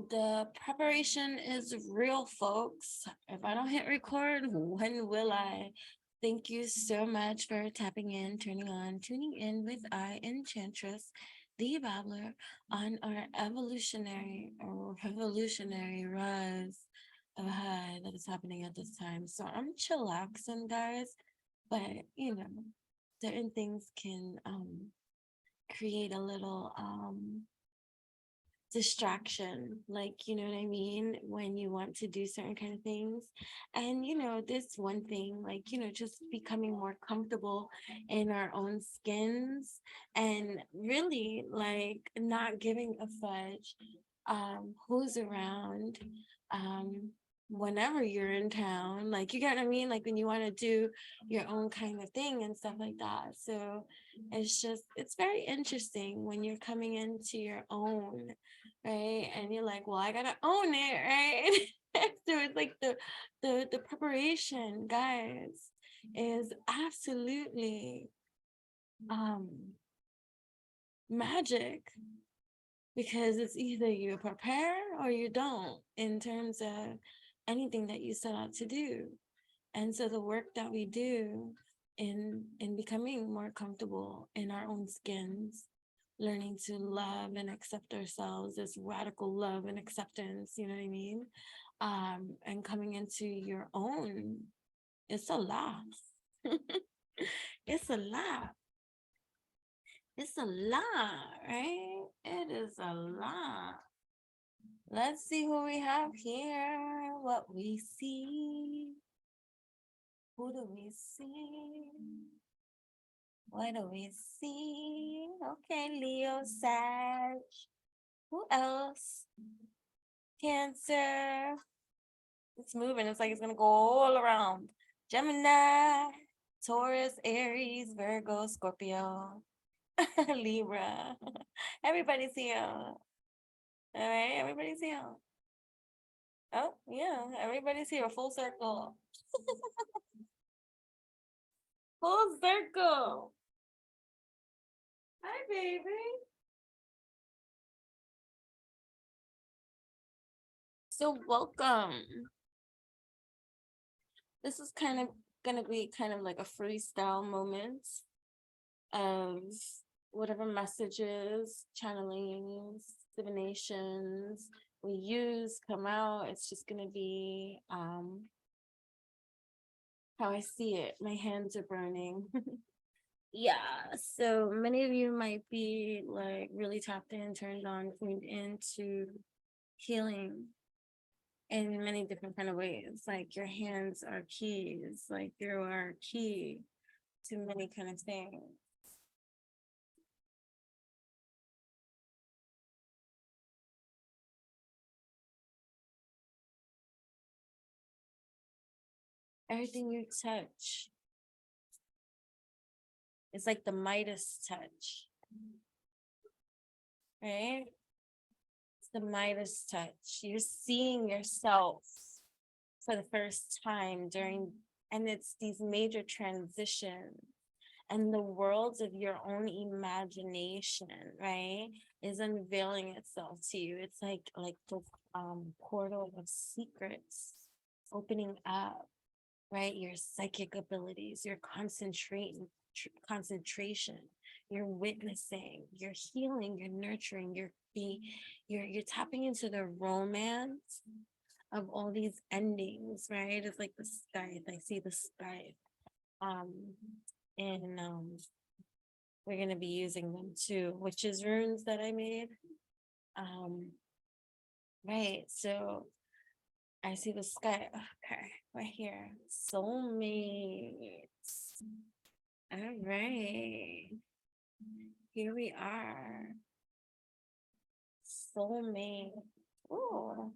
The preparation is real, folks. If I don't hit record, when will I? Thank you so much for tapping in, turning on, tuning in with I, Enchantress, the Babbler, on our evolutionary or revolutionary rise of high that is happening at this time. So I'm chillaxing, guys, but certain things can create a little distraction, like, you know what I mean, when you want to do certain kind of things. And this one thing, like, just becoming more comfortable in our own skins, and really like not giving a fudge who's around, um whenever you're in town, like, you get what I mean, like when you want to do your own kind of thing and stuff like that. So it's very interesting when you're coming into your own, right? And you're like, well, I gotta own it, right? So it's like the preparation, guys, is absolutely um magic, because it's either you prepare or you don't in terms of anything that you set out to do. And so the work that we do in becoming more comfortable in our own skins, learning to love and accept ourselves, this radical love and acceptance, you know what I mean? And coming into your own, it's a lot. It's a lot. It's a lot, right? It is a lot. Let's see who we have here, what we see. Who do we see? What do we see? Okay, Leo, Sag. Who else? Cancer. It's moving. It's like it's going to go all around. Gemini, Taurus, Aries, Virgo, Scorpio, Libra. Everybody's here. All right, everybody's here. Oh, yeah, everybody's here. Full circle. Full circle. Hi, baby. So welcome. This is kind of gonna be kind of like a freestyle moment of whatever messages, channelings, divinations we use come out. It's just gonna be how I see it. My hands are burning. Yeah, so many of you might be like really tapped in, turned on, tuned into healing in many different kind of ways. Like your hands are keys, like you are key to many kind of things. Everything you touch is like the Midas touch, right? It's the Midas touch. You're seeing yourself for the first time during, and it's these major transitions, and the worlds of your own imagination, right, is unveiling itself to you. It's like the portal of secrets opening up, right? Your psychic abilities, your concentration, you're witnessing, you're healing, you're nurturing, you're tapping into the romance of all these endings, right? It's like the sky. I see the sky. And we're gonna be using them too, which is runes that I made. Right, so I see the sky. Okay, right here. Soulmates. All right. Here we are. Soulmate. Oh.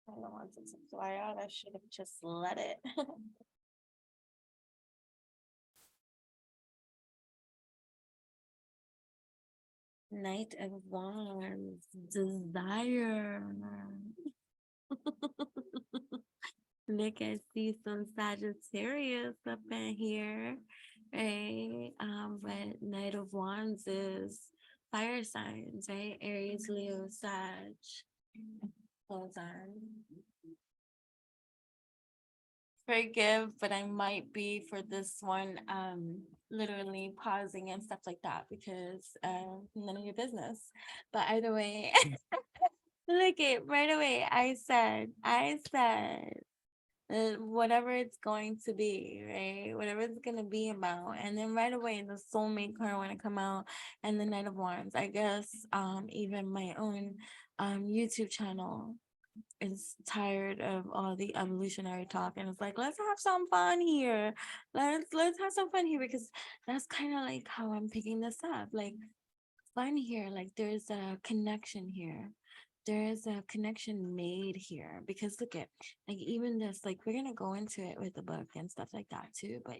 I don't want it to fly out. I should have just let it. Knight of Wands. Desire. Look, I see some Sagittarius up in here, right? But Knight of Wands is fire signs, right? Aries, Leo, Sag. Hold on. Forgive, but I might be for this one literally pausing and stuff like that because none of your business. But either way, look it right away. I said whatever it's going to be, right? Whatever it's gonna be about. And then right away the soulmate card wanna come out and the Knight of Wands. I guess even my own YouTube channel is tired of all the evolutionary talk and it's like, let's have some fun here. Let's have some fun here because that's kind of like how I'm picking this up. Like fun here, like there's a connection here. There is a connection made here because look at like even this, like we're gonna go into it with the book and stuff like that too. But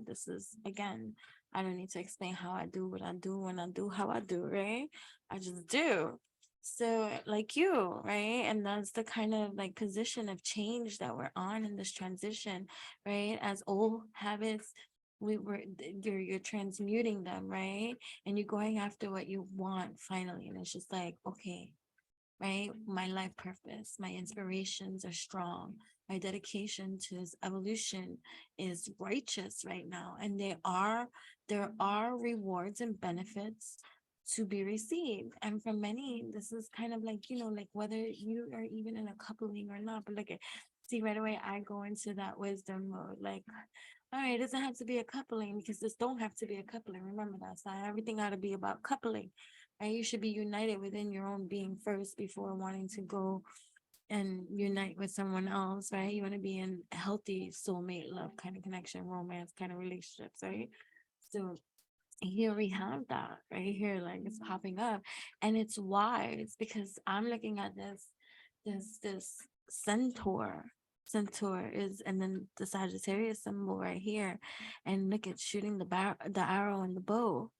this is again, I don't need to explain how I do what I do when I do how I do, right? I just do. So like you, right? And that's the kind of like position of change that we're on in this transition, right? As old habits, you're transmuting them, right? And you're going after what you want finally. And it's just like, okay, right? My life purpose, my inspirations are strong. My dedication to this evolution is righteous right now. And there are rewards and benefits to be received. And for many, this is kind of like, like whether you are even in a coupling or not, but see right away, I go into that wisdom mode. Like, all right, it doesn't have to be a coupling because this don't have to be a coupling. Remember that. So everything ought to be about coupling. And you should be united within your own being first before wanting to go and unite with someone else, right? You want to be in a healthy soulmate love kind of connection, romance kind of relationships, right? So here we have that right here, like it's popping up, and it's wise because I'm looking at this centaur. Centaur is, and then the Sagittarius symbol right here, and look at shooting the arrow and the bow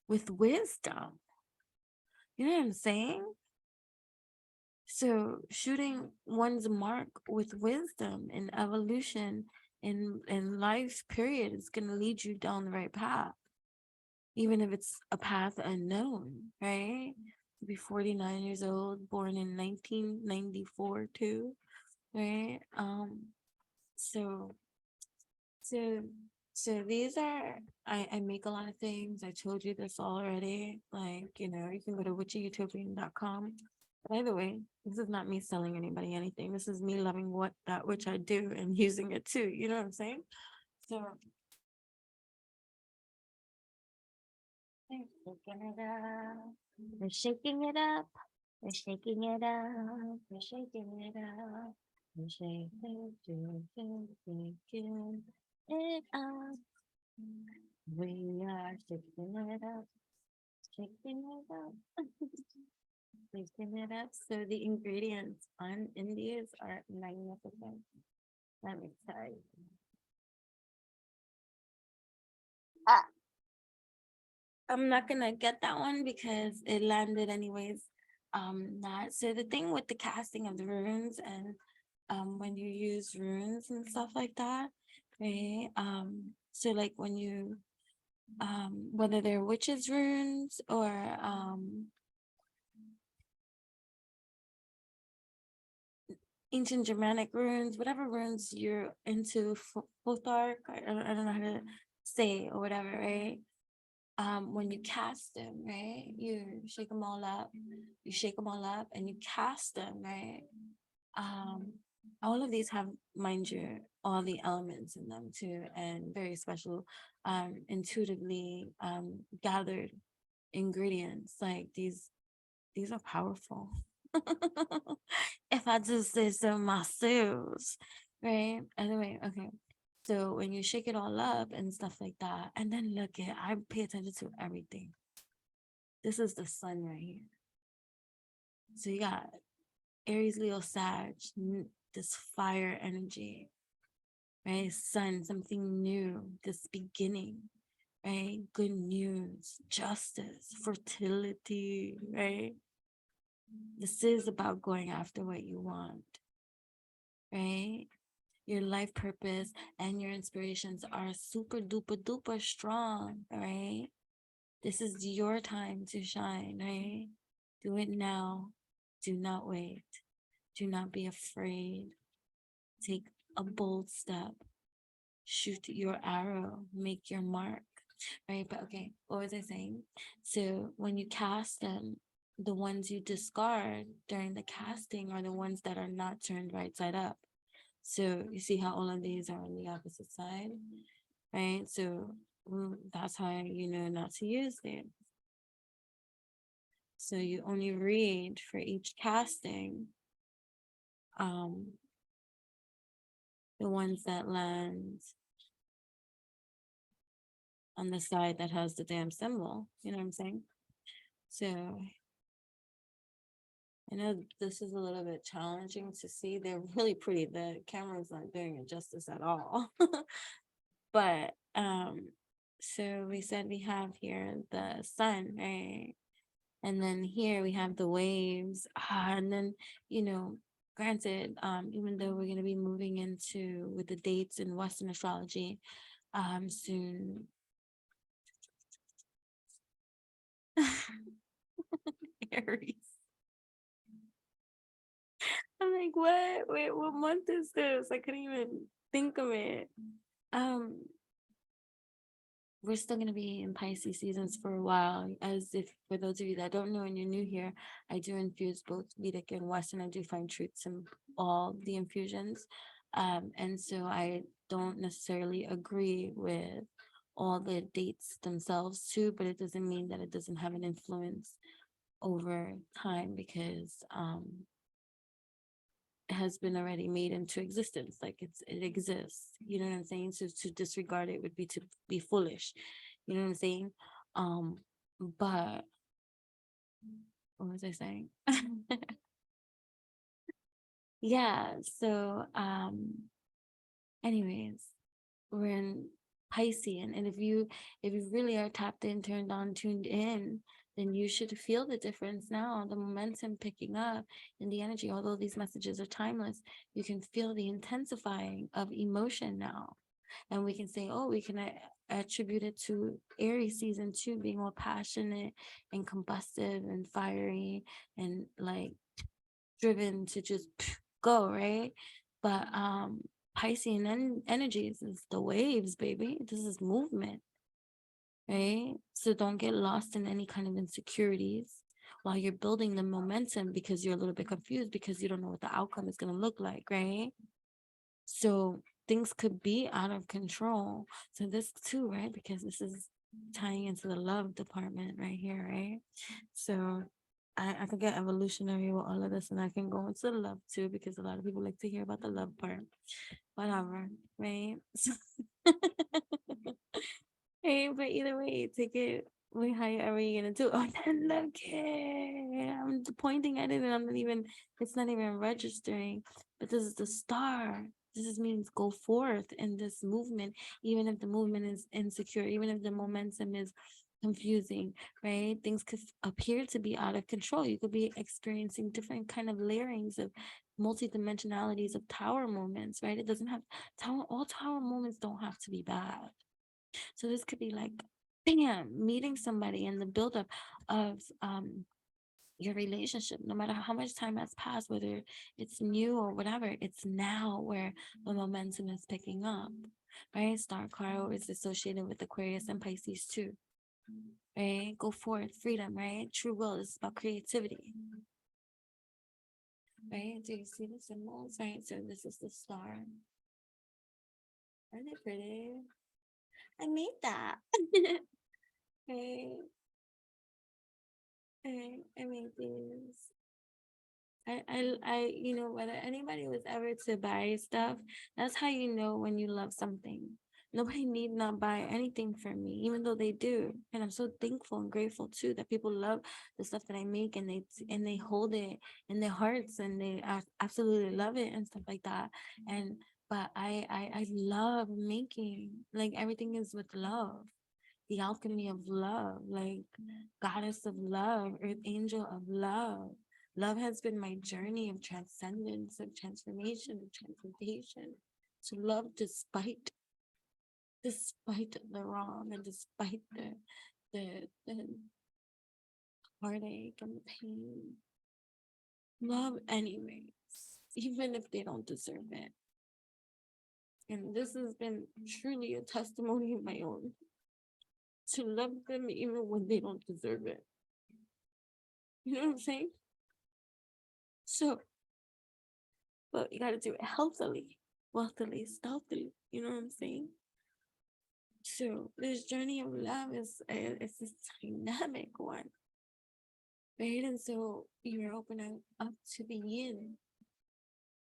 with wisdom. You know what I'm saying? So shooting one's mark with wisdom and evolution in life period is going to lead you down the right path, even if it's a path unknown, right? To be 49 years old, born in 1994 too, right? So so so these are, I make a lot of things. I told you this already. Like, you can go to witchyutopian.com. By the way, this is not me selling anybody anything. This is me loving that which I do and using it too. You know what I'm saying? So we're shaking it up. We're shaking it up. We're shaking it up. We're shaking it up. We are shaking it up. Shaking it up. Shaking it up. So the ingredients in these are magnificent. Let me tell you. I'm not gonna get that one because it landed anyways. Not so the thing with the casting of the runes and when you use runes and stuff like that, right? So like when you whether they're witches runes or ancient Germanic runes, whatever runes you're into, Futhark, I don't know how to say or whatever, right? When you cast them, right, you shake them all up, and you cast them, right? All of these have, mind you, all the elements in them too, and very special, intuitively gathered ingredients. Like these are powerful. If I just say so myself, right? Anyway, okay. So when you shake it all up and stuff like that, and then look at, I pay attention to everything. This is the sun right here. So you got Aries, Leo, Sag, this fire energy, right? Sun, something new, this beginning, right? Good news, justice, fertility, right? This is about going after what you want, right? Your life purpose and your inspirations are super duper duper strong, right? This is your time to shine, right? Do it now. Do not wait. Do not be afraid. Take a bold step. Shoot your arrow. Make your mark. Right? But okay, what was I saying? So when you cast them, the ones you discard during the casting are the ones that are not turned right side up. So you see how all of these are on the opposite side, right? So that's how you know not to use them. So you only read for each casting the ones that land on the side that has the damn symbol. You know what I'm saying? So I know this is a little bit challenging to see. They're really pretty. The camera's not doing it justice at all. But so we said we have here the sun, right? And then here we have the waves. And then, you know, granted, even though we're going to be moving into with the dates in Western astrology soon. Aries. I'm like, what? Wait, what month is this? I couldn't even think of it. We're still going to be in Pisces seasons for a while. As if for those of you that don't know and you're new here, I do infuse both Vedic and Western. I do find truths in all the infusions. And so I don't necessarily agree with all the dates themselves too, but it doesn't mean that it doesn't have an influence over time, because it has been already made into existence. Like it exists. You know what I'm saying? So to disregard it would be to be foolish. You know what I'm saying? But what was I saying? Yeah, so anyways, we're in Piscean, and if you really are tapped in, turned on, tuned in, then you should feel the difference now, the momentum picking up in the energy. Although these messages are timeless, you can feel the intensifying of emotion now. And we can say, oh, we can attribute it to Aries season 2 being more passionate and combustive and fiery and like driven to just go, right? But Piscean energies is the waves, baby. This is movement, right? So don't get lost in any kind of insecurities while you're building the momentum, because you're a little bit confused because you don't know what the outcome is going to look like, right? So things could be out of control. So this too, right? Because this is tying into the love department right here, right? So I could get evolutionary with all of this, and I can go into the love too, because a lot of people like to hear about the love part. Whatever, right? Hey, but either way, take it with however you're gonna do. Oh, then look it. I'm pointing at it and I'm not even, it's not even registering. But this is the star. This means go forth in this movement, even if the movement is insecure, even if the momentum is confusing, right? Things could appear to be out of control. You could be experiencing different kind of layerings of multi-dimensionalities of tower moments, right? It doesn't have all tower moments don't have to be bad. So this could be like, bam, meeting somebody in the buildup of your relationship, no matter how much time has passed, whether it's new or whatever, it's now where the momentum is picking up, right? Star card is associated with Aquarius and Pisces too, right? Go forth, freedom, right? True will is about creativity, right? Do you see the symbols, right? So this is the star. Aren't they pretty? I made that. Okay. I made these. you know, whether anybody was ever to buy stuff, that's how you know when you love something. Nobody need not buy anything from me, even though they do. And I'm so thankful and grateful too that people love the stuff that I make, and they hold it in their hearts, and they absolutely love it and stuff like that. And but I love making, like, everything is with love, the alchemy of love, like goddess of love, earth angel of love. Love has been my journey of transcendence, of transformation, of transmutation. To love despite the wrong, and despite the heartache and the pain. Love anyways, even if they don't deserve it. And this has been truly a testimony of my own, to love them even when they don't deserve it. You know what I'm saying? So, but you gotta do it healthily, wealthily, stealthily. You know what I'm saying? So this journey of love is it's this dynamic one, right? And so you're opening up to the yin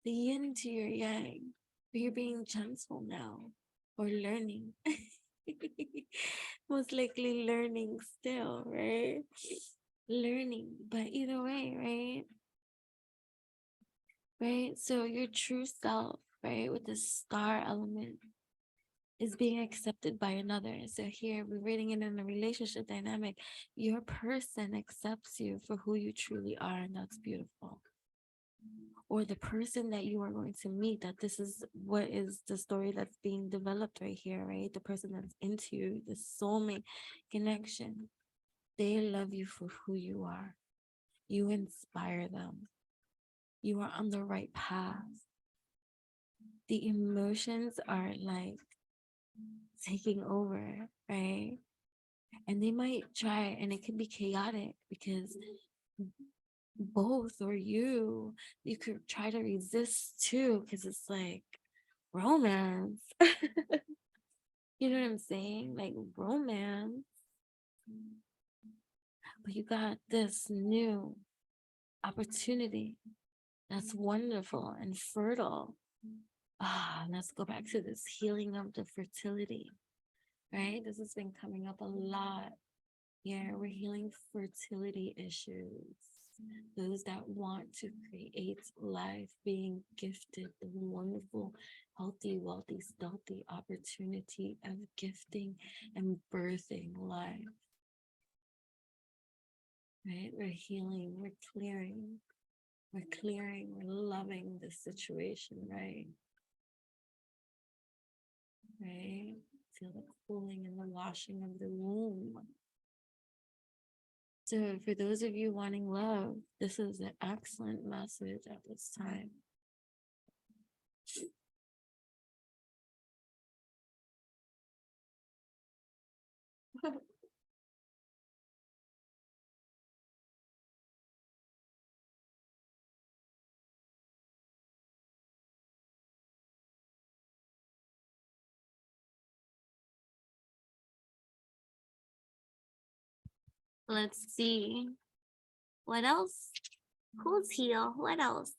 to your yang. But you're being gentle now, or learning. Most likely learning still, right? Learning, but either way, right? Right? So your true self, right, with the star element is being accepted by another. So here we're reading it in a relationship dynamic. Your person accepts you for who you truly are, and that's beautiful. Or the person that you are going to meet, that this is what is the story that's being developed right here, right? The person that's into you, the soulmate connection. They love you for who you are. You inspire them. You are on the right path. The emotions are like taking over, right? And they might try, and it can be chaotic because both or you could try to resist too, because it's like romance. You know what I'm saying? Like romance. But you got this new opportunity that's wonderful and fertile. Let's go back to this healing of the fertility, right? This has been coming up a lot. Yeah, we're healing fertility issues. Those that want to create life, being gifted the wonderful, healthy, wealthy, stealthy opportunity of gifting and birthing life. Right? We're healing, we're clearing, we're loving this situation, right? Right? Feel the cooling and the washing of the womb. So for those of you wanting love, this is an excellent message at this time. Let's see. What else? Who's here? What else?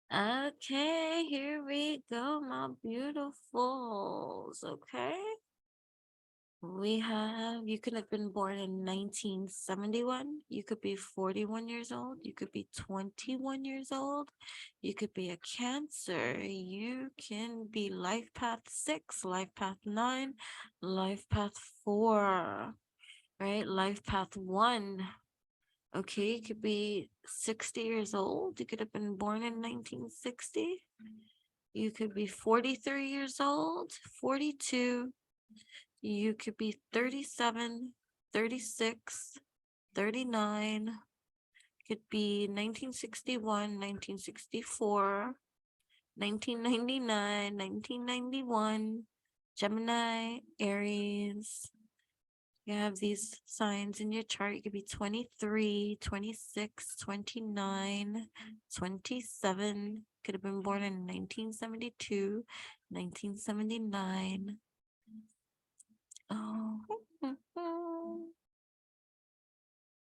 Okay, here we go, my beautifuls. Okay. We have, you could have been born in 1971. You could be 41 years old. You could be 21 years old. You could be a Cancer. You can be life path 6, life path 9, life path 4, right? Life path 1. Okay, you could be 60 years old. You could have been born in 1960. You could be 43 years old, 42. You could be 37, 36, 39. Could be 1961, 1964, 1999, 1991, Gemini, Aries, You have these signs in your chart. You could be 23, 26, 29, 27. Could have been born in 1972, 1979. Oh.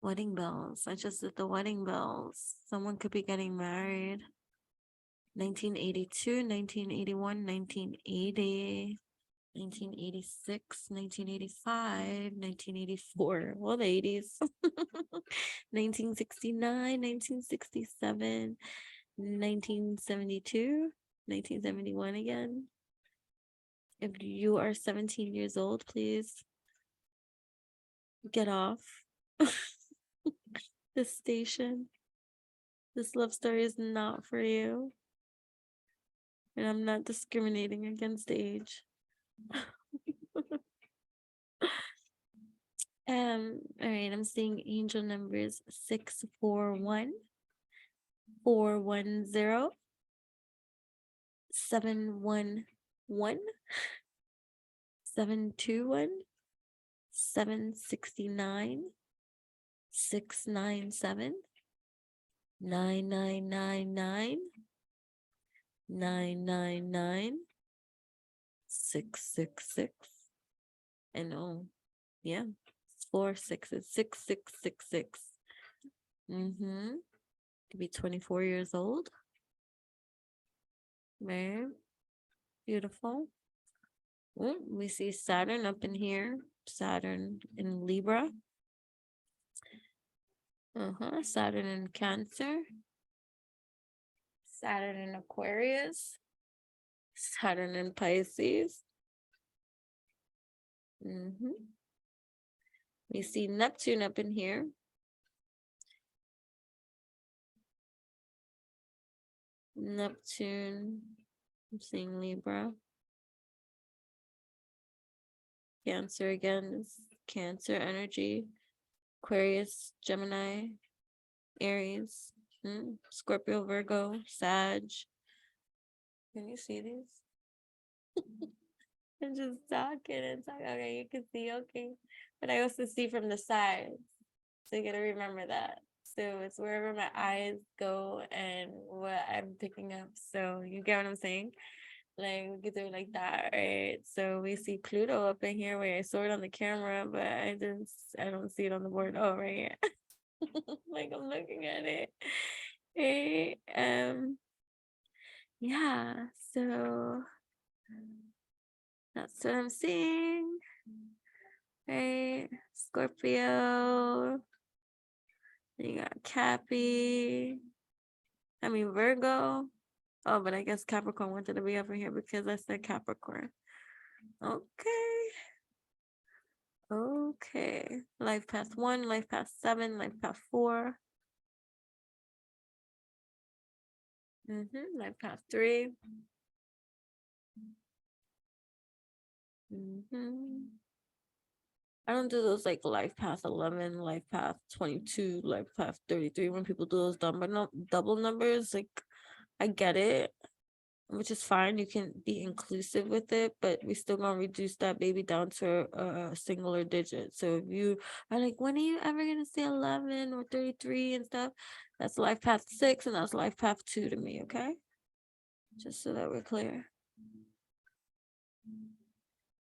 Wedding bells. I just did the wedding bells. Someone could be getting married. 1982, 1981, 1980. 1986, 1985, 1984, well, the 80s, 1969, 1967, 1972, 1971 again. If you are 17 years old, please get off this station. This love story is not for you. And I'm not discriminating against age. All right, I'm seeing angel numbers 641, 410, 711, 721, 769, 697, 9999, 999, 666, and oh, yeah, 4 6s, 6666. Could be 24 years old. Right. Beautiful. Oh, we see Saturn up in here. Saturn in Libra. Saturn in Cancer. Saturn in Aquarius. Saturn in Pisces. We see Neptune up in here. Neptune. I'm seeing Libra. Cancer again is Cancer energy. Aquarius, Gemini, Aries, Scorpio, Virgo, Sag. Can you see these? I'm just talking and talking. Okay, you can see, okay. But I also see from the sides. So you gotta remember that. So it's wherever my eyes go and what I'm picking up. So you get what I'm saying? Like, we could do it like that, right? So we see Pluto up in here where I saw it on the camera, but I don't see it on the board. Oh, right here. Like, I'm looking at it. Right? Yeah, so that's what I'm seeing. Right? Scorpio. You got Virgo. Oh, but I guess Capricorn wanted to be over here because I said Capricorn. Okay. Okay. Life path 1, life path 7, life path 4. Life path 3. I don't do those like life path 11, life path 22, life path 33 when people do those double numbers. Like, I get it, which is fine. You can be inclusive with it, but we still gonna reduce that baby down to a singular digit. So if you are like, when are you ever gonna say 11 or 33 and stuff, that's life path 6 and that's life path 2 to me, okay? Just so that we're clear.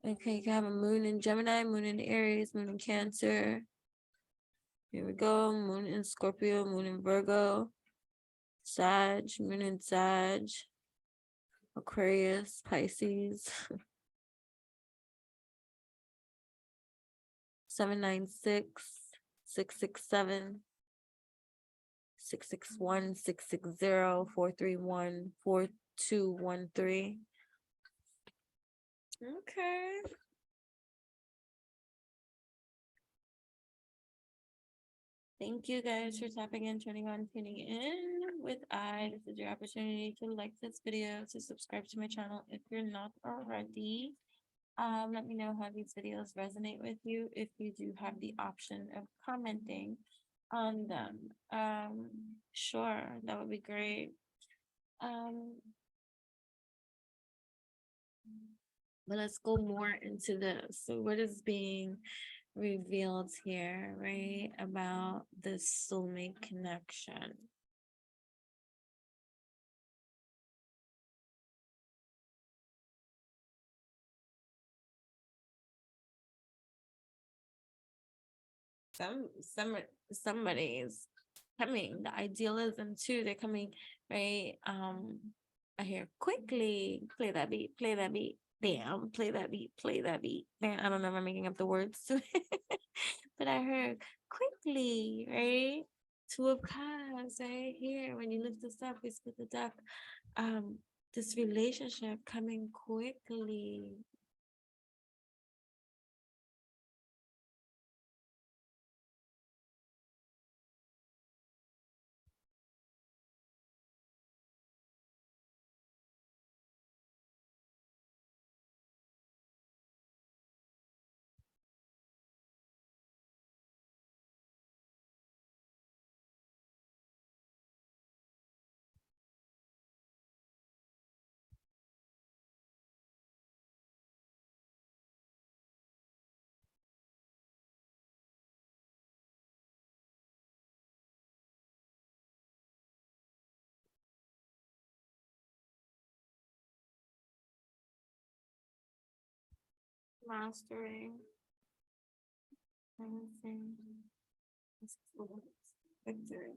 Okay, you can have a moon in Gemini, moon in Aries, moon in Cancer. Here we go. Moon in Scorpio, moon in Virgo, Sag, moon in Sag, Aquarius, Pisces. 796, 667, 661, 660, 431, 4213. Okay. Thank you guys for tapping in, turning on, tuning in with I. This is your opportunity to like this video, to subscribe to my channel if you're not already. Let me know how these videos resonate with you. If you do have the option of commenting on them, sure, that would be great. But let's go more into this. So what is being revealed here, right? About this soulmate connection. Some somebody's coming, the idealism too, they're coming, right? I hear quickly, play that beat, play that beat, bam, play that beat, play that beat, bam. I don't know if I'm making up the words to it, but I heard quickly, right? Two of Cups right here. When you lift this up, we split the deck. Um, this relationship coming quickly. Mastering. Balancing. Victory.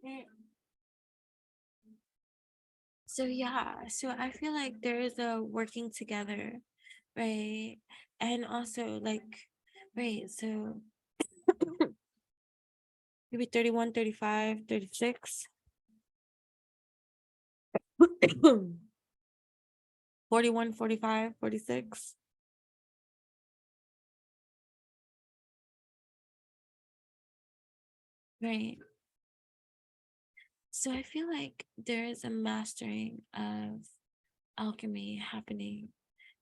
Yeah. So yeah, so I feel like there is a working together, right? And also like, right, so maybe 31, 35, 36, 41, 45, 46. Right. So I feel like there is a mastering of alchemy happening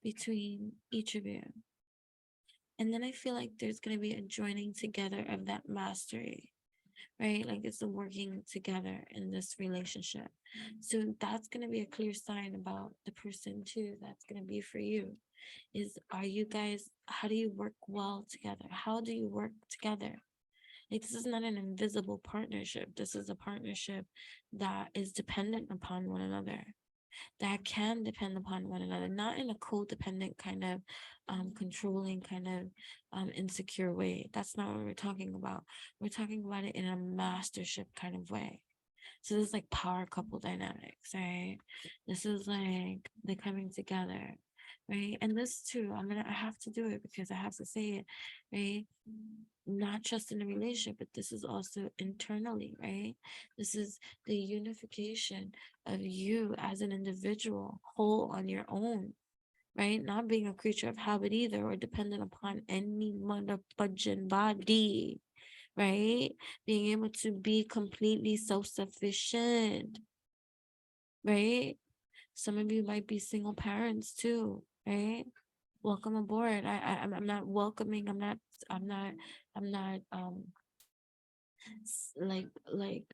between each of you. And then I feel like there's going to be a joining together of that mastery, right? Like it's a working together in this relationship. So that's going to be a clear sign about the person too. That's going to be for you. Is are you guys, how do you work well together? How do you work together? Like this is not an invisible partnership. This is a partnership that is dependent upon one another, that can depend upon one another, not in a codependent kind of controlling kind of insecure way. That's not what we're talking about. We're talking about it in a mastership kind of way. So this is like power couple dynamics, right? This is like the coming together, right? And this too, I have to do it because I have to say it, right? Not just in a relationship, but this is also internally, right? This is the unification of you as an individual, whole on your own, right? Not being a creature of habit either or dependent upon any mother budgeon body, right? Being able to be completely self-sufficient, right? Some of you might be single parents too, right? Welcome aboard. I'm not welcoming. I'm not. I'm not. Like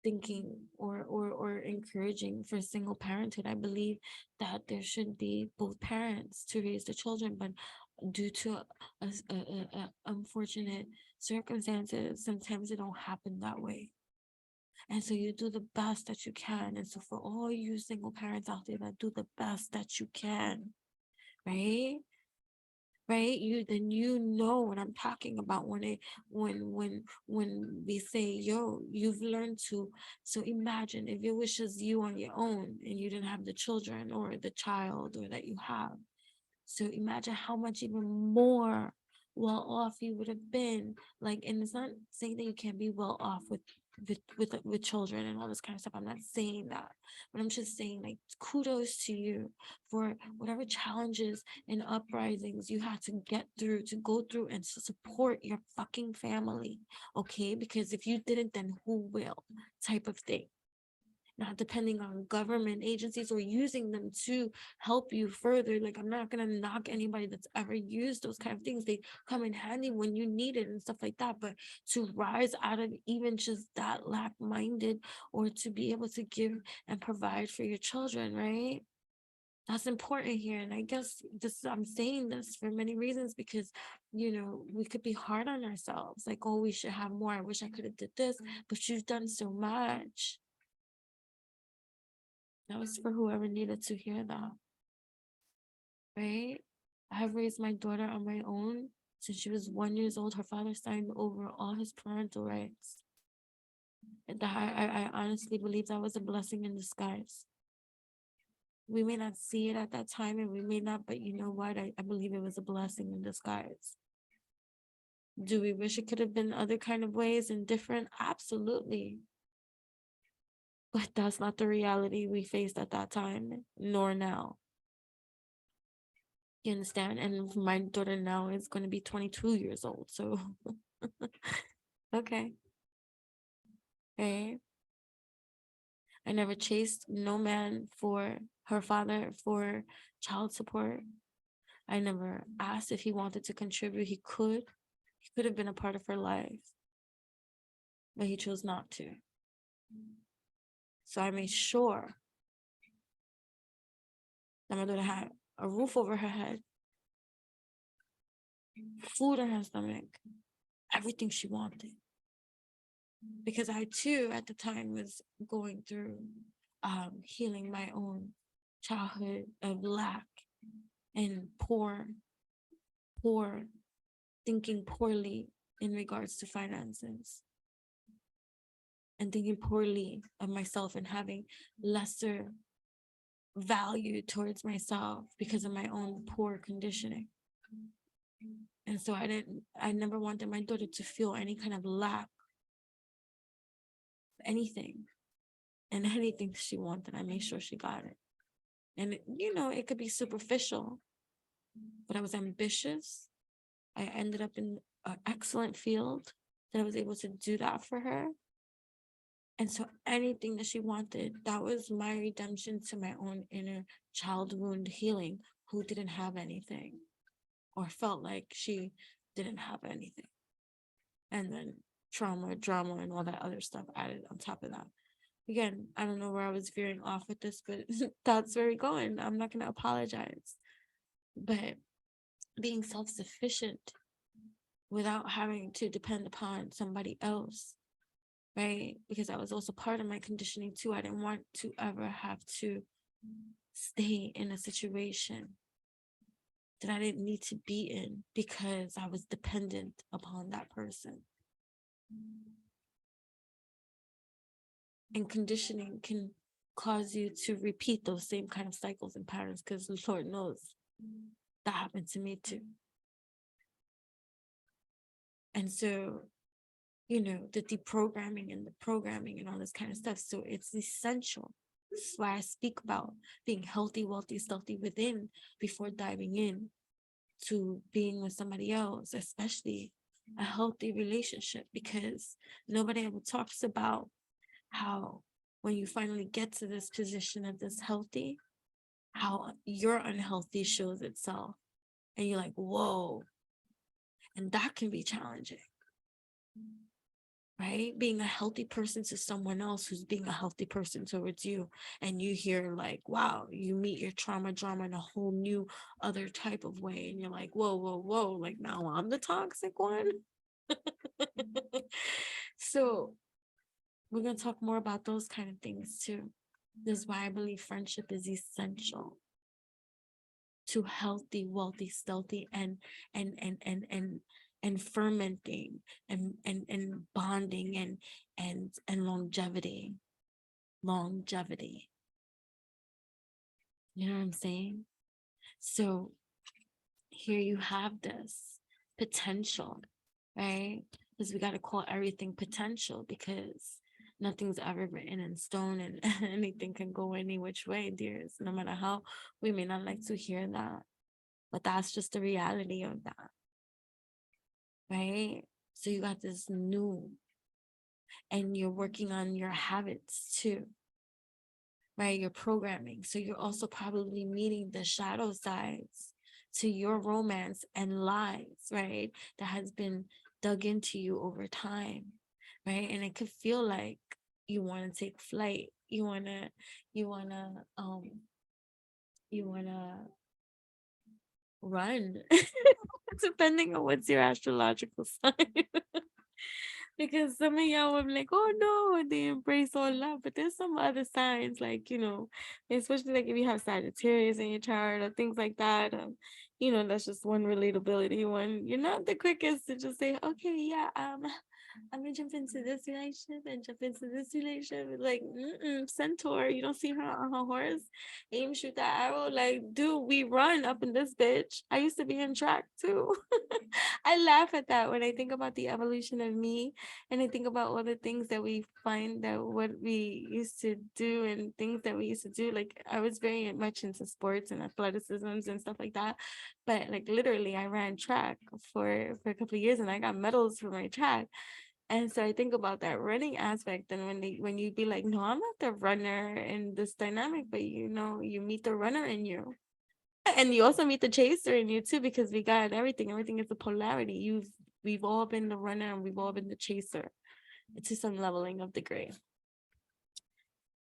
thinking or encouraging for single parenthood. I believe that there should be both parents to raise the children, but due to unfortunate circumstances, sometimes it don't happen that way. And so you do the best that you can. And so for all you single parents out there that do the best that you can, right? Right, you then you know what I'm talking about when it when we say, yo, you've learned to. So imagine if it was just you on your own and you didn't have the children or the child or that you have. So imagine how much even more well off you would have been. Like, and it's not saying that you can't be well off with children and all this kind of stuff. I'm not saying that, but I'm just saying, like, kudos to you for whatever challenges and uprisings you had to get through, to go through, and to support your fucking family. Okay, because if you didn't, then who will? Type of thing, not depending on government agencies or using them to help you further. Like, I'm not gonna knock anybody that's ever used those kind of things. They come in handy when you need it and stuff like that. But to rise out of even just that lack-minded, or to be able to give and provide for your children, right? That's important here. And I guess I'm saying this for many reasons because, we could be hard on ourselves. Like, oh, we should have more. I wish I could have did this, but you've done so much. That was for whoever needed to hear that, right? I have raised my daughter on my own since she was 1 year old. Her father signed over all his parental rights. And I honestly believe that was a blessing in disguise. We may not see it at that time, and we may not, but you know what? I believe it was a blessing in disguise. Do we wish it could have been other kind of ways and different? Absolutely. But that's not the reality we faced at that time, nor now. You understand? And my daughter now is going to be 22 years old. So, okay. Right? I never chased no man for her father for child support. I never asked if he wanted to contribute. He could. He could have been a part of her life, but he chose not to. So I made sure that my daughter had a roof over her head, food in her stomach, everything she wanted. Because I too, at the time, was going through healing my own childhood of lack and poor thinking poorly in regards to finances, and thinking poorly of myself and having lesser value towards myself because of my own poor conditioning. And so I never wanted my daughter to feel any kind of lack, anything, and anything she wanted, I made sure she got it. And it could be superficial, but I was ambitious. I ended up in an excellent field that I was able to do that for her. And so anything that she wanted, that was my redemption to my own inner child wound healing, who didn't have anything or felt like she didn't have anything. And then trauma, drama, and all that other stuff added on top of that. Again, I don't know where I was veering off with this, but that's where we're going. I'm not going to apologize. But being self-sufficient without having to depend upon somebody else, right? Because that was also part of my conditioning too. I didn't want to ever have to stay in a situation that I didn't need to be in because I was dependent upon that person. And conditioning can cause you to repeat those same kind of cycles and patterns, because Lord knows that happened to me too. And so, the deprogramming and the programming and all this kind of stuff. So it's essential. This is why I speak about being healthy, wealthy, stealthy within before diving in to being with somebody else, especially a healthy relationship, because nobody ever talks about how when you finally get to this position of this healthy, how your unhealthy shows itself. And you're like, whoa. And that can be challenging, right? Being a healthy person to someone else who's being a healthy person towards you. And you hear like, wow, you meet your trauma drama in a whole new other type of way. And you're like, whoa, whoa, whoa. Like, now I'm the toxic one. So we're going to talk more about those kind of things too. This is why I believe friendship is essential to healthy, wealthy, stealthy, and fermenting and bonding and longevity. You know what I'm saying? So here you have this potential, right? Because we got to call everything potential, because nothing's ever written in stone, and anything can go any which way, dears, no matter how we may not like to hear that. But that's just the reality of that, right? So you got this new, and you're working on your habits too, right? You're programming. So you're also probably meeting the shadow sides to your romance and lies, right? That has been dug into you over time, right? And it could feel like you want to take flight. You wanna you want to run, depending on what's your astrological sign. Because some of y'all would be like, oh no, they embrace all love. But there's some other signs, like, especially like if you have Sagittarius in your chart or things like that. That's just one relatability one. You're not the quickest to just say, okay, yeah, I'm gonna jump into this relationship and jump into this relationship. Like, centaur, you don't see her on her horse, aim, shoot that arrow. Like, dude, we run up in this bitch. I used to be in track too. I laugh at that when I think about the evolution of me, and I think about all the things that we find that what we used to do and things that we used to do. Like, I was very much into sports and athleticisms and stuff like that. But like literally I ran track for a couple of years and I got medals for my track. And so I think about that running aspect, and when you be like, no, I'm not the runner in this dynamic, but you meet the runner in you. And you also meet the chaser in you too, because we got everything. Everything is a polarity. We've all been the runner and we've all been the chaser to some leveling of degree.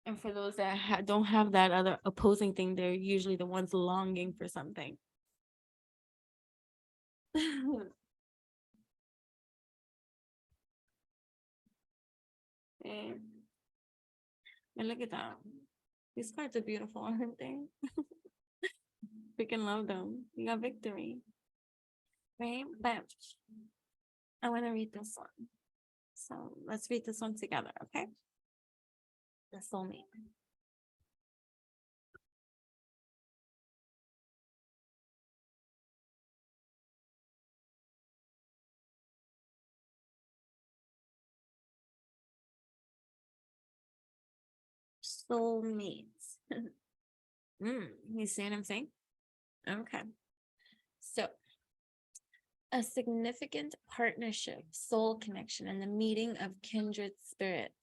And for those that don't have that other opposing thing, they're usually the ones longing for something. And look at that. These cards are beautiful, aren't they? Freaking love them. You got victory. Right? But I want to read this one. So let's read this one together, okay? The soulmate. Soulmates. You see what I'm saying? Okay. So a significant partnership, soul connection, and the meeting of kindred spirits.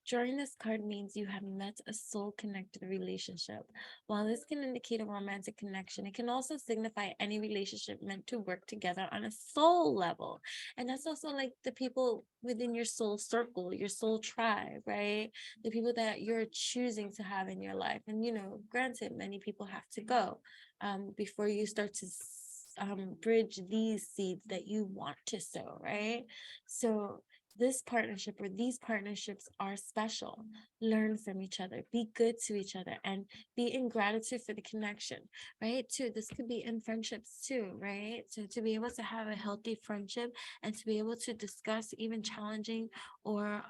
Drawing this card means you have met a soul-connected relationship. While this can indicate a romantic connection, it can also signify any relationship meant to work together on a soul level. And that's also like the people within your soul circle, your soul tribe, right? The people that you're choosing to have in your life. And, granted, many people have to go before you start to bridge these seeds that you want to sow, right? So this partnership or these partnerships are special. Learn from each other, be good to each other, and be in gratitude for the connection, right? Too, this could be in friendships too, right? So to be able to have a healthy friendship and to be able to discuss even challenging or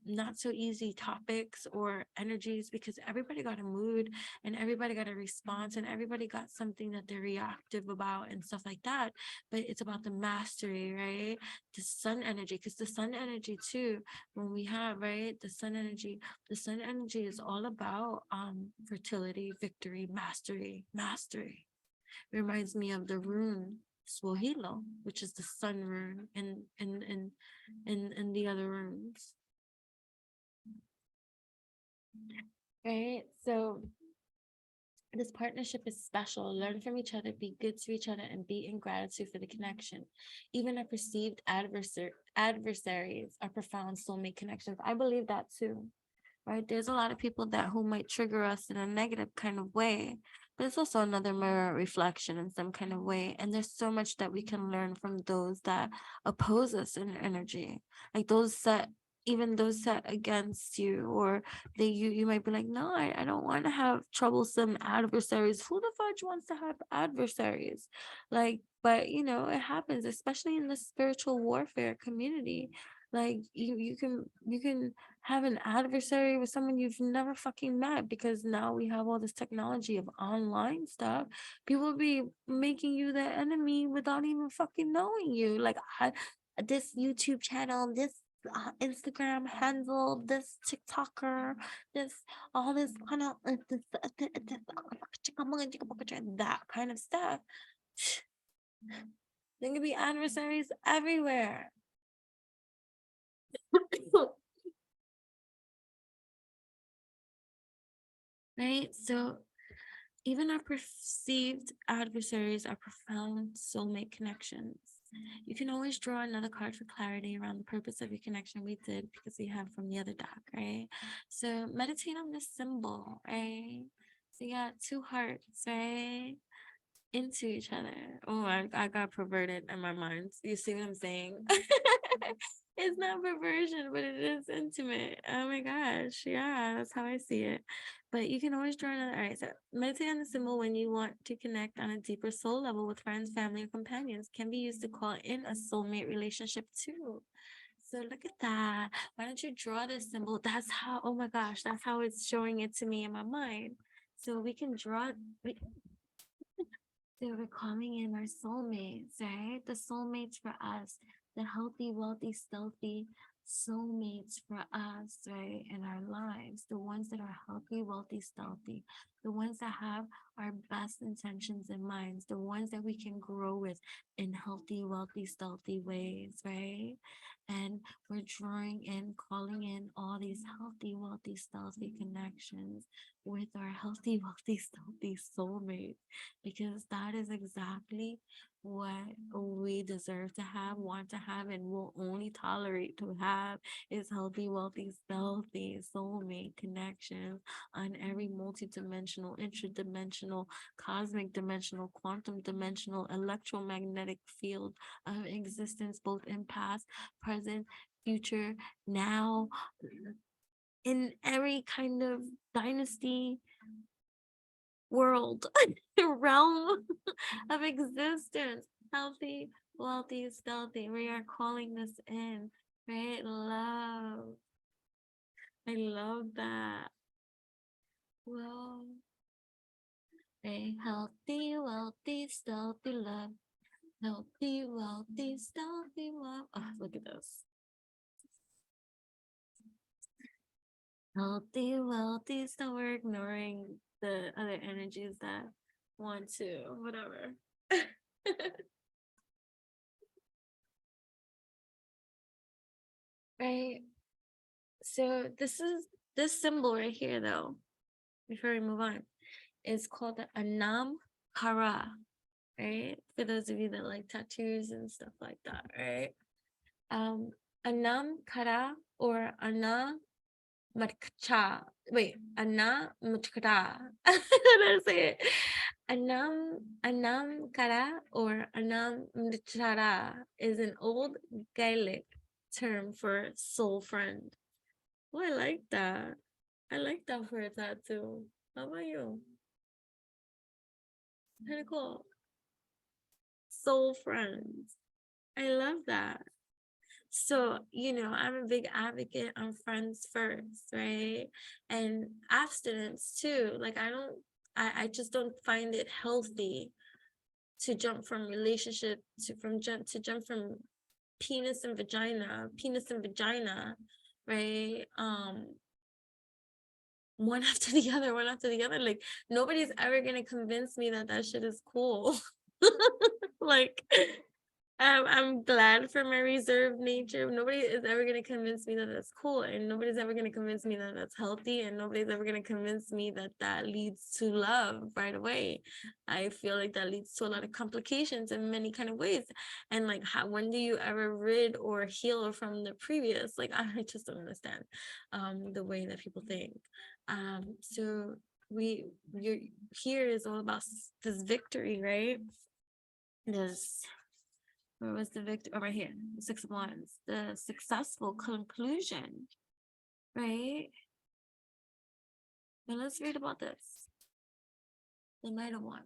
not so easy topics or energies, because everybody got a mood and everybody got a response and everybody got something that they're reactive about and stuff like that. But it's about the mastery, right? The sun energy, because the sun energy too, when we have, right, the sun energy is all about fertility, victory, mastery. It reminds me of the rune Swahilo, which is the sun rune in the other runes, right? So this partnership is special. Learn from each other, be good to each other, and be in gratitude for the connection. Even our perceived adversaries are profound soulmate connections. I believe that too, right? There's a lot of people who might trigger us in a negative kind of way, but it's also another mirror reflection in some kind of way. And there's so much that we can learn from those that oppose us in energy, like even those set against you, or you might be like, no, I don't want to have troublesome adversaries. Who the fudge wants to have adversaries? Like, but it happens, especially in the spiritual warfare community. Like you can have an adversary with someone you've never fucking met, because now we have all this technology of online stuff. People be making you their enemy without even fucking knowing you. Like, this YouTube channel, this Instagram handle, this TikToker, this all this kind of that kind of stuff. There can be adversaries everywhere. Right? So even our perceived adversaries are profound soulmate connections. You can always draw another card for clarity around the purpose of your connection. We did, because we have from the other deck, right? So meditate on this symbol, right? So you got two hearts, right? Into each other. Oh, I got perverted in my mind. You see what I'm saying? It's not perversion, but it is intimate. Oh my gosh. Yeah, that's how I see it. But you can always draw another. All right, so meditate on the symbol when you want to connect on a deeper soul level with friends, family, or companions. Can be used to call in a soulmate relationship too. So look at that. Why don't you draw this symbol? That's how, oh my gosh, that's how it's showing it to me in my mind. So we can draw, so we're calling in our soulmates, right? The soulmates for us, the healthy, wealthy, stealthy soulmates for us, right? In our lives, the ones that are healthy, wealthy, stealthy, the ones that have our best intentions in mind, the ones that we can grow with in healthy, wealthy, stealthy ways, right? And we're drawing in, calling in all these healthy, wealthy, stealthy connections with our healthy, wealthy, stealthy soulmates, because that is exactly what we deserve to have, want to have, and will only tolerate to have is healthy, wealthy, stealthy soulmate connections on every multidimensional, interdimensional, cosmic dimensional, quantum dimensional, electromagnetic field of existence, both in past, present, future, now, in every kind of dynasty, world, realm of existence. Healthy, wealthy, stealthy. We are calling this in, right? Love. I love that. Well, a healthy, wealthy, stealthy love. Healthy, wealthy, stealthy love. Oh, look at this. Healthy, wealthy, so we're ignoring the other energies that want to, whatever. Right. So this symbol right here, though, before we move on, is called the ANAM CARA, right? For those of you that like tattoos and stuff like that, right? Um, ANAM CARA or ANA Matcha. Wait, Ana Matcha. How do I say it? Anam Kara or Anam Mchara is an old Gaelic term for soul friend. Oh, I like that. I like that for a tattoo. How about you? Kind of cool. Soul friends. I love that. So, I'm a big advocate on friends first, right? And abstinence too. Like I just don't find it healthy to jump from relationship to jump from penis and vagina, right? One after the other, one after the other. Like nobody's ever gonna convince me that that shit is cool. Like I'm glad for my reserved nature. Nobody is ever going to convince me that that's cool, and nobody's ever going to convince me that that's healthy, and nobody's ever going to convince me that that leads to love right away. I feel like that leads to a lot of complications in many kind of ways. And like, when do you ever rid or heal from the previous? Like, I just don't understand the way that people think. So you're here is all about this victory, right? This, where was the victor? Oh, right here, the Six of Wands, the successful conclusion, right? Now let's read about this. The Knight of Wands.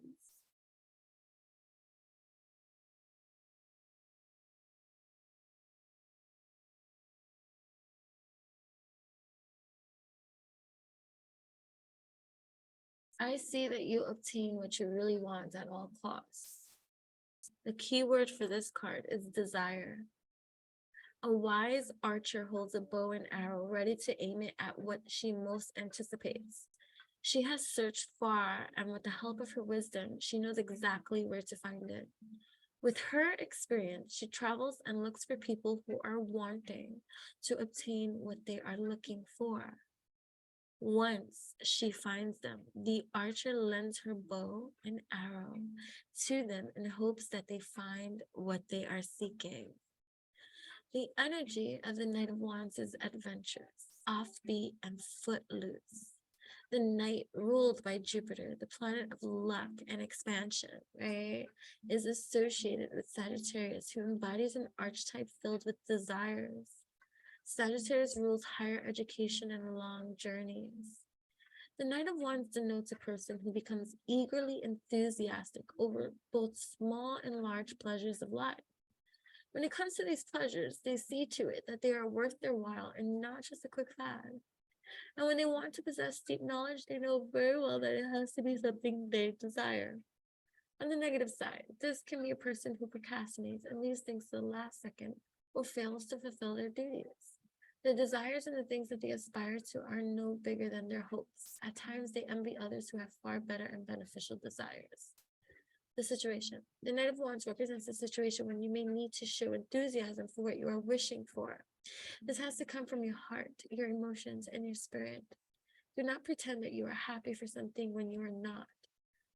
I see that you obtain what you really want at all costs. The key word for this card is desire. A wise archer holds a bow and arrow ready to aim it at what she most anticipates. She has searched far, and with the help of her wisdom, she knows exactly where to find it. With her experience, she travels and looks for people who are wanting to obtain what they are looking for. Once she finds them, the archer lends her bow and arrow to them in hopes that they find what they are seeking. The energy of the Knight of Wands is adventurous, offbeat, and footloose. The night, ruled by Jupiter, the planet of luck and expansion, right, is associated with Sagittarius, who embodies an archetype filled with desires. Sagittarius rules higher education and long journeys. The Knight of Wands denotes a person who becomes eagerly enthusiastic over both small and large pleasures of life. When it comes to these pleasures, they see to it that they are worth their while and not just a quick fad. And when they want to possess deep knowledge, they know very well that it has to be something they desire. On the negative side, this can be a person who procrastinates and leaves things to the last second or fails to fulfill their duties. The desires and the things that they aspire to are no bigger than their hopes. At times, they envy others who have far better and beneficial desires. The situation. The Knight of Wands represents a situation when you may need to show enthusiasm for what you are wishing for. This has to come from your heart, your emotions, and your spirit. Do not pretend that you are happy for something when you are not.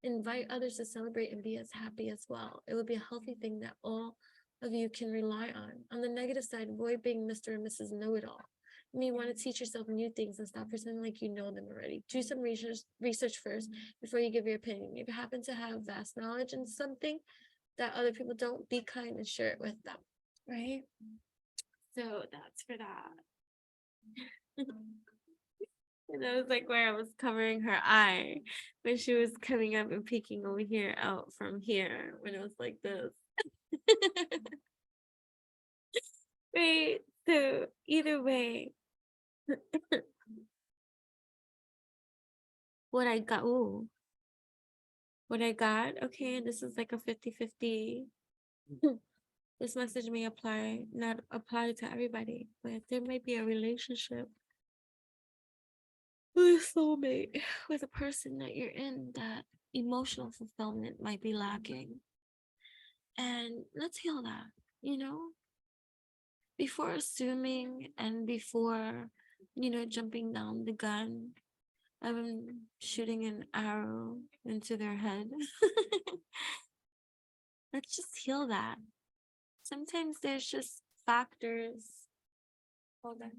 Invite others to celebrate and be as happy as well. It will be a healthy thing that all of you can rely on. On the negative side, avoid being Mr. and Mrs. Know-it-all. You may want to teach yourself new things and stop pretending like you know them already. Do some research first before you give your opinion. If you happen to have vast knowledge in something that other people don't, be kind and share it with them, right? So that's for that. And that was like where I was covering her eye when she was coming up and peeking over here out from here when it was like this. Right. So either way, what I got, okay, this is like a 50-50. This message may not apply to everybody, but there might be a relationship with a soulmate, with a person that you're in, that emotional fulfillment might be lacking. And let's heal that, before assuming and before, jumping down the gun. I'm shooting an arrow into their head. Let's just heal that. Sometimes there's just factors. Hold on.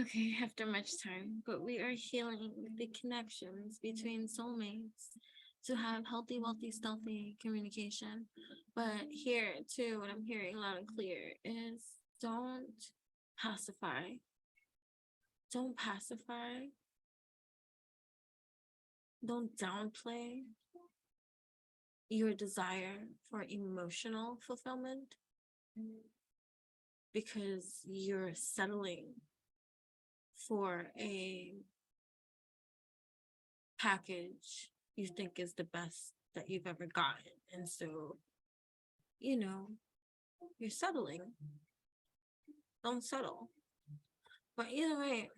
Okay, after much time, but we are healing the connections between soulmates to have healthy, wealthy, stealthy communication. But here, too, what I'm hearing loud and clear is don't pacify. Don't pacify. Don't downplay your desire for emotional fulfillment because you're settling for a package you think is the best that you've ever gotten. And so, you're settling. Don't settle. But either way,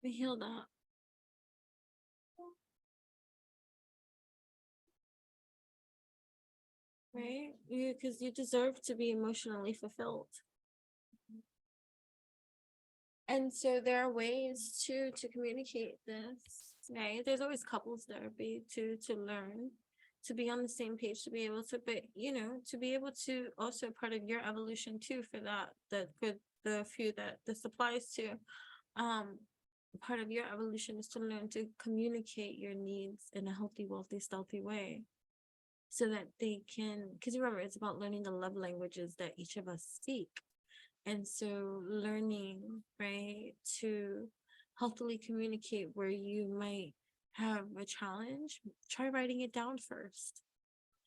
we healed up. Right? Because you deserve to be emotionally fulfilled. And so there are ways to communicate this, right? There's always couples therapy to learn, to be on the same page, to be able to, but to be able to also part of your evolution too, for for the few that this applies to. Part of your evolution is to learn to communicate your needs in a healthy, wealthy, stealthy way, so that they can, because remember, it's about learning the love languages that each of us speak. And so learning, right, to healthily communicate where you might have a challenge, try writing it down first,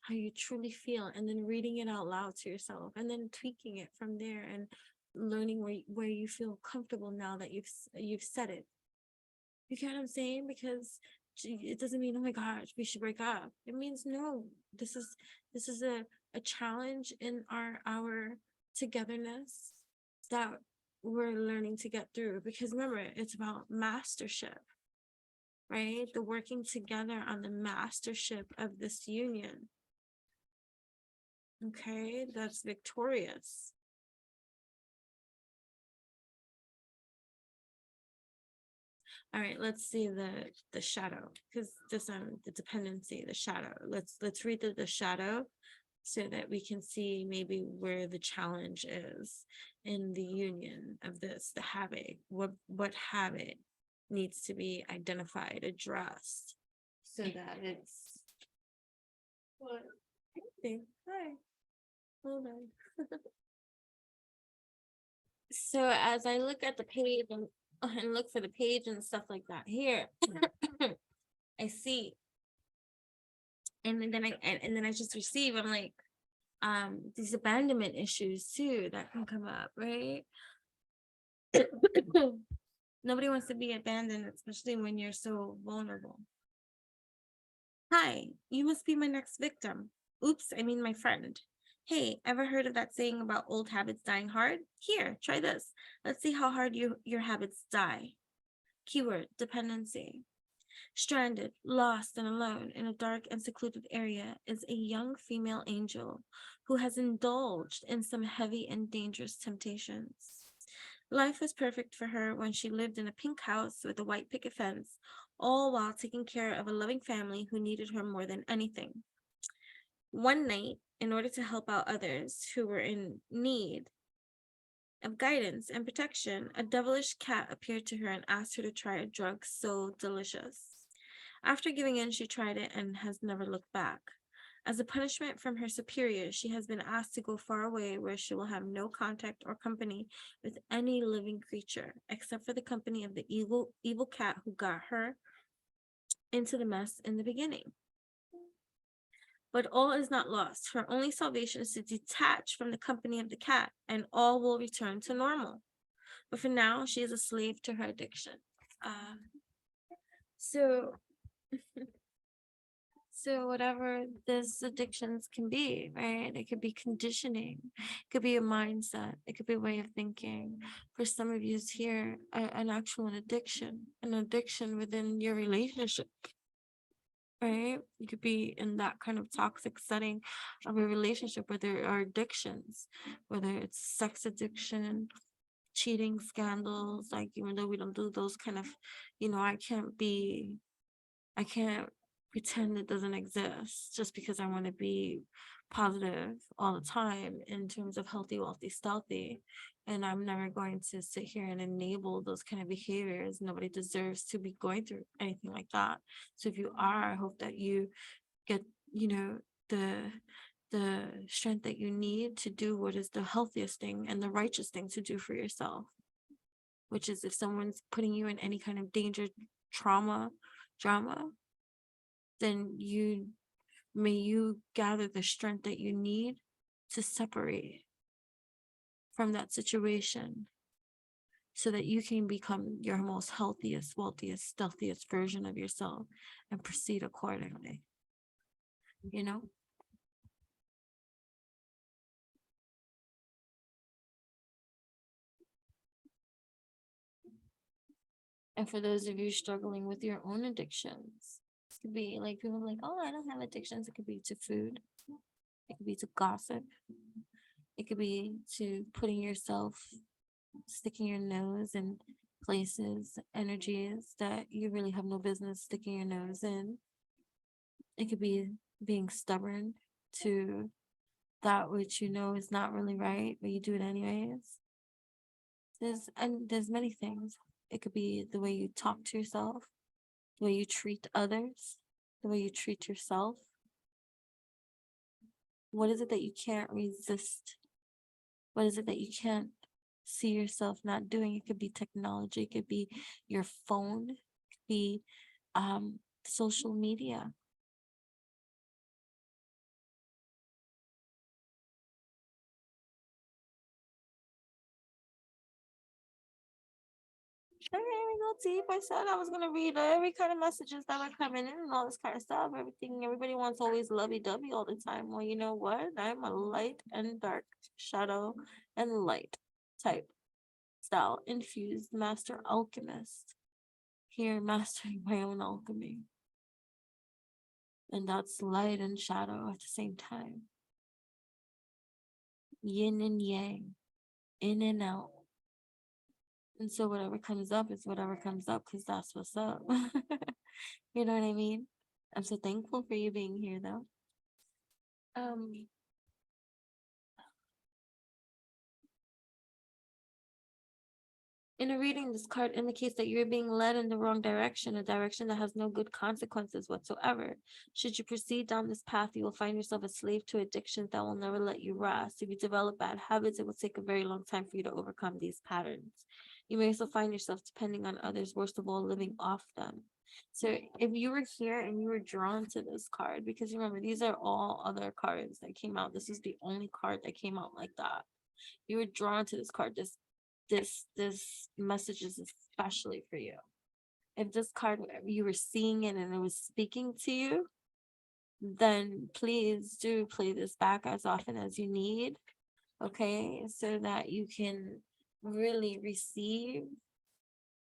how you truly feel, and then reading it out loud to yourself, and then tweaking it from there, and learning where you feel comfortable now that you've said it. You get what I'm saying? Because it doesn't mean, oh my gosh, we should break up. It means, no, this is a challenge in our togetherness that we're learning to get through. Because remember, it's about mastership, right? The working together on the mastership of this union. Okay, that's victorious. All right, let's see the shadow, because this the dependency, the shadow. Let's read the shadow so that we can see maybe where the challenge is in the union of this, the habit, what habit needs to be identified, addressed, so that it's what. Okay, hi, hold on. So as I look at the page and look for the page and stuff like that here, I see, and then I just receive. I'm like, these abandonment issues too that can come up, right? Nobody wants to be abandoned, especially when you're so vulnerable. Hi, you must be my next victim. Oops, I mean my friend. Hey, ever heard of that saying about old habits dying hard? Here, try this. Let's see how hard your habits die. Keyword, dependency. Stranded, lost, and alone in a dark and secluded area is a young female angel who has indulged in some heavy and dangerous temptations. Life was perfect for her when she lived in a pink house with a white picket fence, all while taking care of a loving family who needed her more than anything. One night, in order to help out others who were in need of guidance and protection, a devilish cat appeared to her and asked her to try a drug so delicious. After giving in, she tried it and has never looked back. As a punishment from her superiors, she has been asked to go far away where she will have no contact or company with any living creature, except for the company of the evil cat who got her into the mess in the beginning. But all is not lost. Her only salvation is to detach from the company of the cat, and all will return to normal. But for now, she is a slave to her addiction. So whatever this addictions can be, right? It could be conditioning, it could be a mindset, it could be a way of thinking. For some of you here, an actual an addiction within your relationship, right? You could be in that kind of toxic setting of a relationship where there are addictions, whether it's sex addiction, cheating, scandals. Like, even though we don't do those kind of, I can't pretend it doesn't exist just because I want to be positive all the time in terms of healthy, wealthy, stealthy. And I'm never going to sit here and enable those kind of behaviors. Nobody deserves to be going through anything like that. So if you are, I hope that you get, the strength that you need to do what is the healthiest thing and the righteous thing to do for yourself, which is if someone's putting you in any kind of danger, drama, then may you gather the strength that you need to separate from that situation so that you can become your most healthiest, wealthiest, stealthiest version of yourself and proceed accordingly. And for those of you struggling with your own addictions, it could be like people are like, oh, I don't have addictions. It could be to food. It could be to gossip. It could be to sticking your nose in places, energies that you really have no business sticking your nose in. It could be being stubborn to that which you know is not really right, but you do it anyways. There's many things. It could be the way you talk to yourself, the way you treat others, the way you treat yourself. What is it that you can't resist? What is it that you can't see yourself not doing? It could be technology, it could be your phone, it could be social media. Okay, we go deep. I said I was gonna read every kind of messages that were coming in and all this kind of stuff. Everybody wants always lovey-dovey all the time. Well, you know what? I'm a light and dark, shadow and light type style infused master alchemist. Here mastering my own alchemy. And that's light and shadow at the same time. Yin and yang, in and out. And so whatever comes up is whatever comes up, because that's what's up. You know what I mean? I'm so thankful for you being here, though. In a reading, this card indicates that you're being led in the wrong direction, a direction that has no good consequences whatsoever. Should you proceed down this path, you will find yourself a slave to addictions that will never let you rest. If you develop bad habits, it will take a very long time for you to overcome these patterns. You may also find yourself depending on others, worst of all, living off them. So if you were here and you were drawn to this card, because remember, these are all other cards that came out. This is the only card that came out like that. You were drawn to this card. This message is especially for you. If this card, you were seeing it and it was speaking to you, then please do play this back as often as you need, okay, so that you can really receive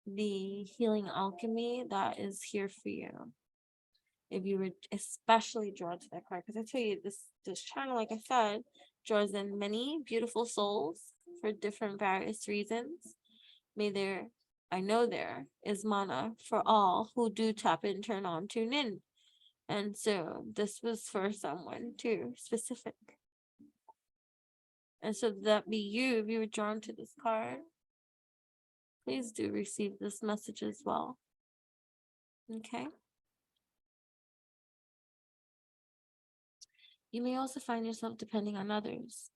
the healing alchemy that is here for you. If you were especially drawn to that card, because I tell you, this channel, like I said, draws in many beautiful souls for different various reasons. I know there is mana for all who do tap in, turn on, tune in. And so this was for someone too, specific. And so that be you, if you were drawn to this card, please do receive this message as well. Okay. You may also find yourself depending on others.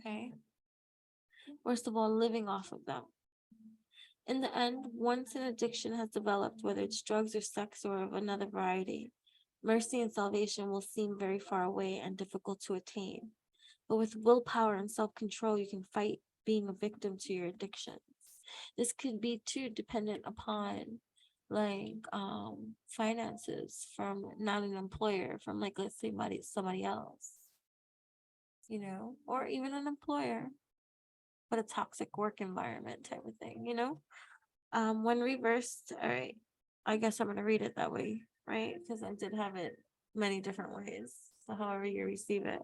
Okay. Worst of all, living off of them. In the end, once an addiction has developed, whether it's drugs or sex or of another variety, mercy and salvation will seem very far away and difficult to attain. But with willpower and self-control, you can fight being a victim to your addictions. This could be too dependent upon finances from not an employer, from let's say somebody else, or even an employer, but a toxic work environment type of thing, when reversed. All right, I guess I'm going to read it that way, right? Because I did have it many different ways, so however you receive it.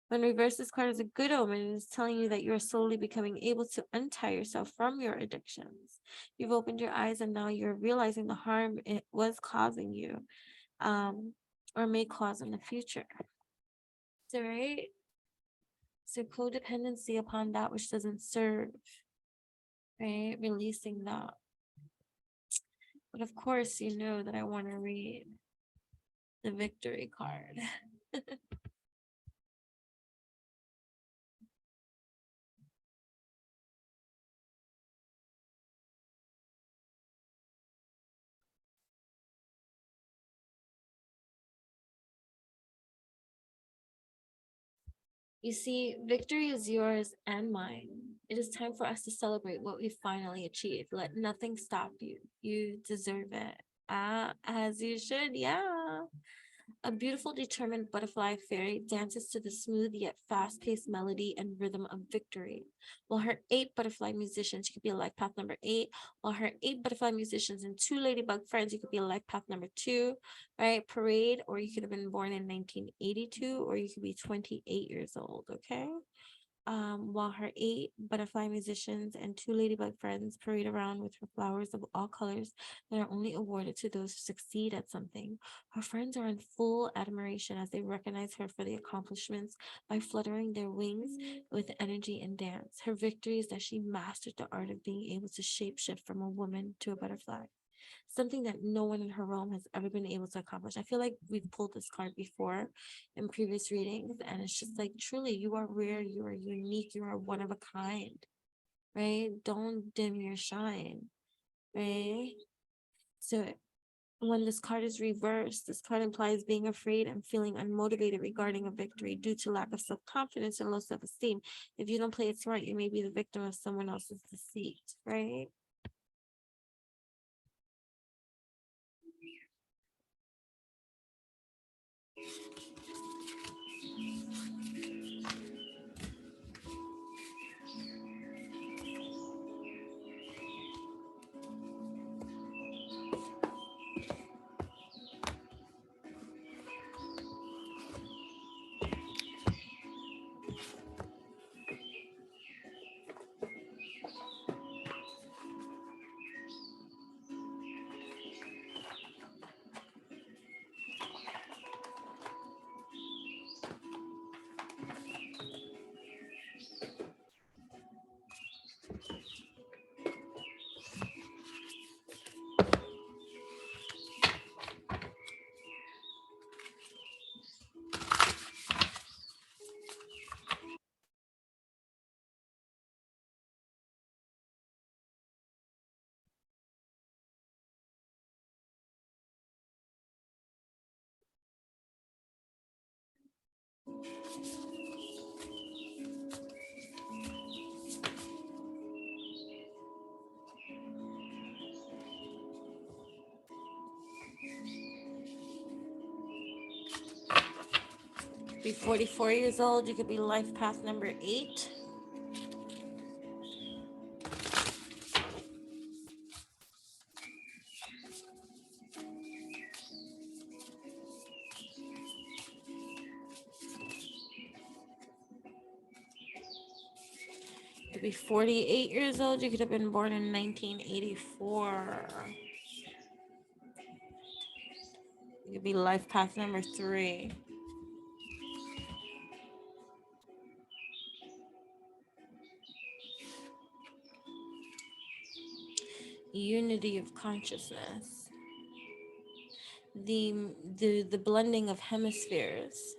When reversed, this card is a good omen. It is telling you that you are slowly becoming able to untie yourself from your addictions. You've opened your eyes and now you're realizing the harm it was causing you, or may cause in the future. So, right? So codependency upon that which doesn't serve, right? Releasing that. But of course, you know that I want to read the victory card. You see, victory is yours and mine. It is time for us to celebrate what we finally achieved. Let nothing stop you. You deserve it. As you should, yeah. A beautiful, determined butterfly fairy dances to the smooth yet fast-paced melody and rhythm of victory. While her 8 butterfly musicians, you could be a life path number 8. While her 8 butterfly musicians and 2 ladybug friends, you could be a life path number 2, right? Parade, or you could have been born in 1982, or you could be 28 years old, okay? While her 8 butterfly musicians and 2 ladybug friends parade around with her flowers of all colors that are only awarded to those who succeed at something. Her friends are in full admiration as they recognize her for the accomplishments by fluttering their wings with energy and dance. Her victory is that she mastered the art of being able to shapeshift from a woman to a butterfly. Something that no one in her realm has ever been able to accomplish. I feel like we've pulled this card before in previous readings, and it's just like, truly, you are rare, you are unique, you are one of a kind, right? Don't dim your shine, right? So when this card is reversed, this card implies being afraid and feeling unmotivated regarding a victory due to lack of self-confidence and low self-esteem. If you don't play it smart, you may be the victim of someone else's deceit, right? Be 44 years old, you could be life path number 8. You could be 48 years old, you could have been born in 1984. You could be life path number 3. Unity of consciousness. The blending of hemispheres.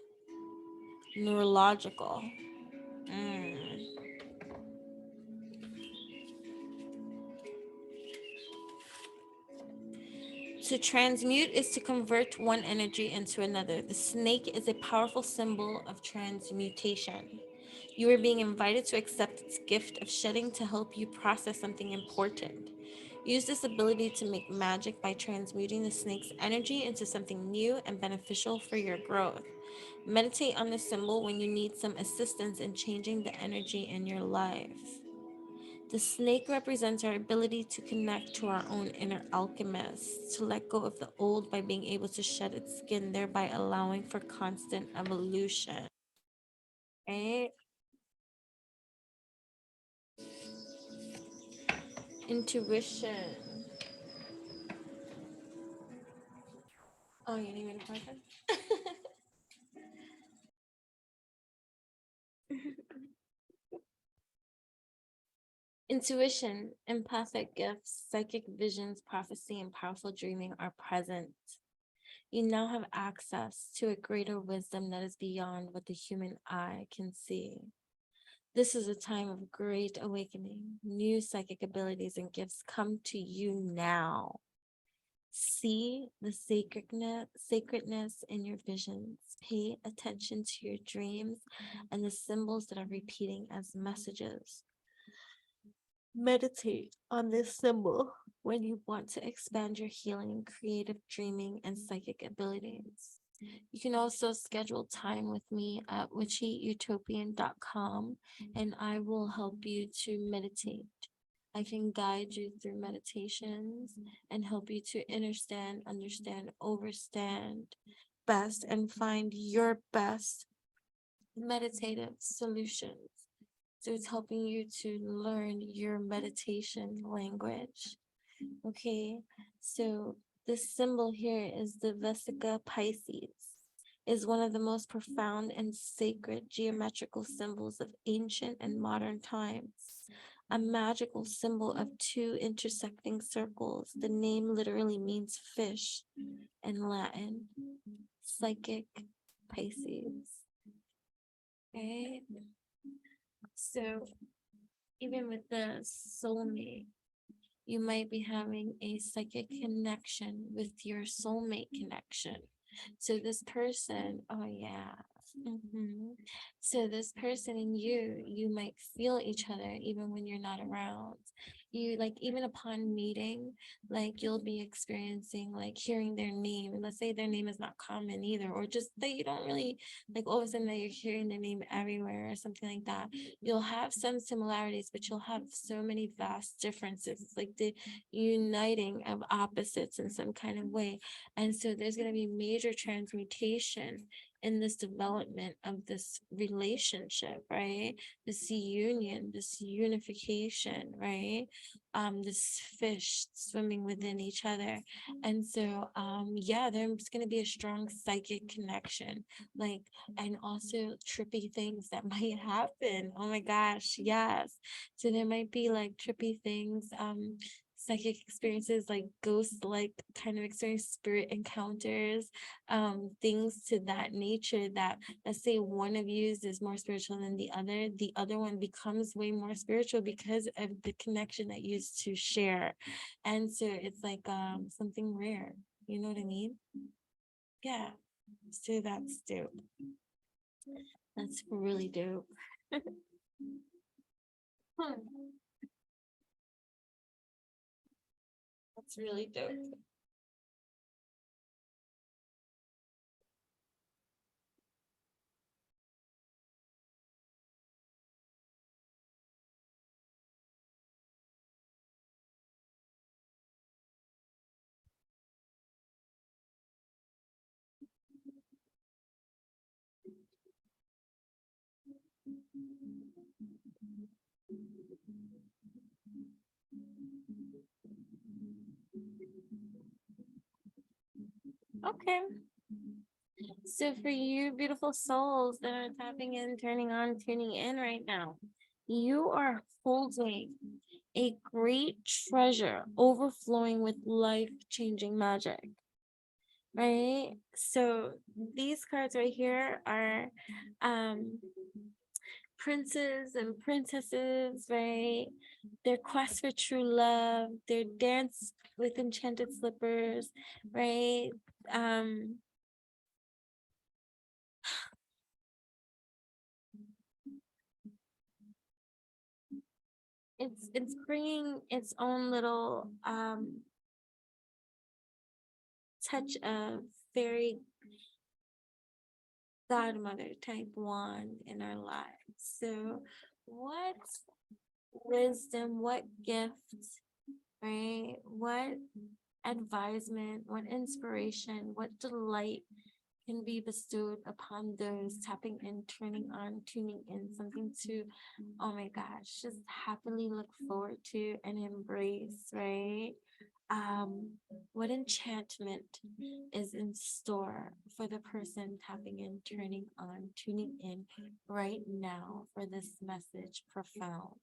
Neurological. To transmute is to convert one energy into another. The snake is a powerful symbol of transmutation. You are being invited to accept its gift of shedding to help you process something important. Use this ability to make magic by transmuting the snake's energy into something new and beneficial for your growth. Meditate on this symbol when you need some assistance in changing the energy in your life. The snake represents our ability to connect to our own inner alchemist, to let go of the old by being able to shed its skin, thereby allowing for constant evolution. Right? Intuition. Oh, you need me to park it? Intuition, empathic gifts, psychic visions, prophecy, and powerful dreaming are present. You now have access to a greater wisdom that is beyond what the human eye can see. This is a time of great awakening. New psychic abilities and gifts come to you now. See the sacredness in your visions. Pay attention to your dreams and the symbols that are repeating as messages. Meditate on this symbol when you want to expand your healing, creative dreaming, and psychic abilities. You can also schedule time with me at witchyutopian.com and I will help you to meditate. I can guide you through meditations and help you to understand, overstand best, and find your best meditative solutions. So it's helping you to learn your meditation language. Okay, so this symbol here is the Vesica Pisces. Is one of the most profound and sacred geometrical symbols of ancient and modern times. A magical symbol of two intersecting circles. The name literally means fish in Latin. Psychic Pisces. Okay. So even with the soulmate, you might be having a psychic connection with your soulmate connection. So this person, oh yeah. So this person and you might feel each other even when you're not around. You like even upon meeting, like you'll be experiencing like hearing their name, and let's say their name is not common either, or just that you don't really like all of a sudden that you're hearing their name everywhere or something like that. You'll have some similarities, but you'll have so many vast differences. It's like the uniting of opposites in some kind of way. And so there's going to be major transmutation in this development of this relationship, right? This union, this unification, right? This fish swimming within each other. And so yeah, there's going to be a strong psychic connection, like, and also trippy things that might happen. Oh my gosh, yes. So there might be like trippy things, psychic experiences, like ghost like kind of experience, spirit encounters, things to that nature, that let's say one of you is more spiritual than the other one becomes way more spiritual because of the connection that you used to share. And so it's like something rare, you know what I mean? Yeah, so that's dope. That's really dope. Hmm, that's really dope. Okay. So for you beautiful souls that are tapping in, turning on, tuning in right now, you are holding a great treasure overflowing with life-changing magic, right? So these cards right here are um princes and princesses, right? Their quest for true love, their dance with enchanted slippers, right? Um it's bringing its own little touch of fairy godmother type wand in our lives. So what wisdom, what gift, right? What advisement, what inspiration, what delight can be bestowed upon those tapping in, turning on, tuning in, something to, oh my gosh, just happily look forward to and embrace, right? Um, what enchantment is in store for the person tapping in, turning on, tuning in right now for this message profound.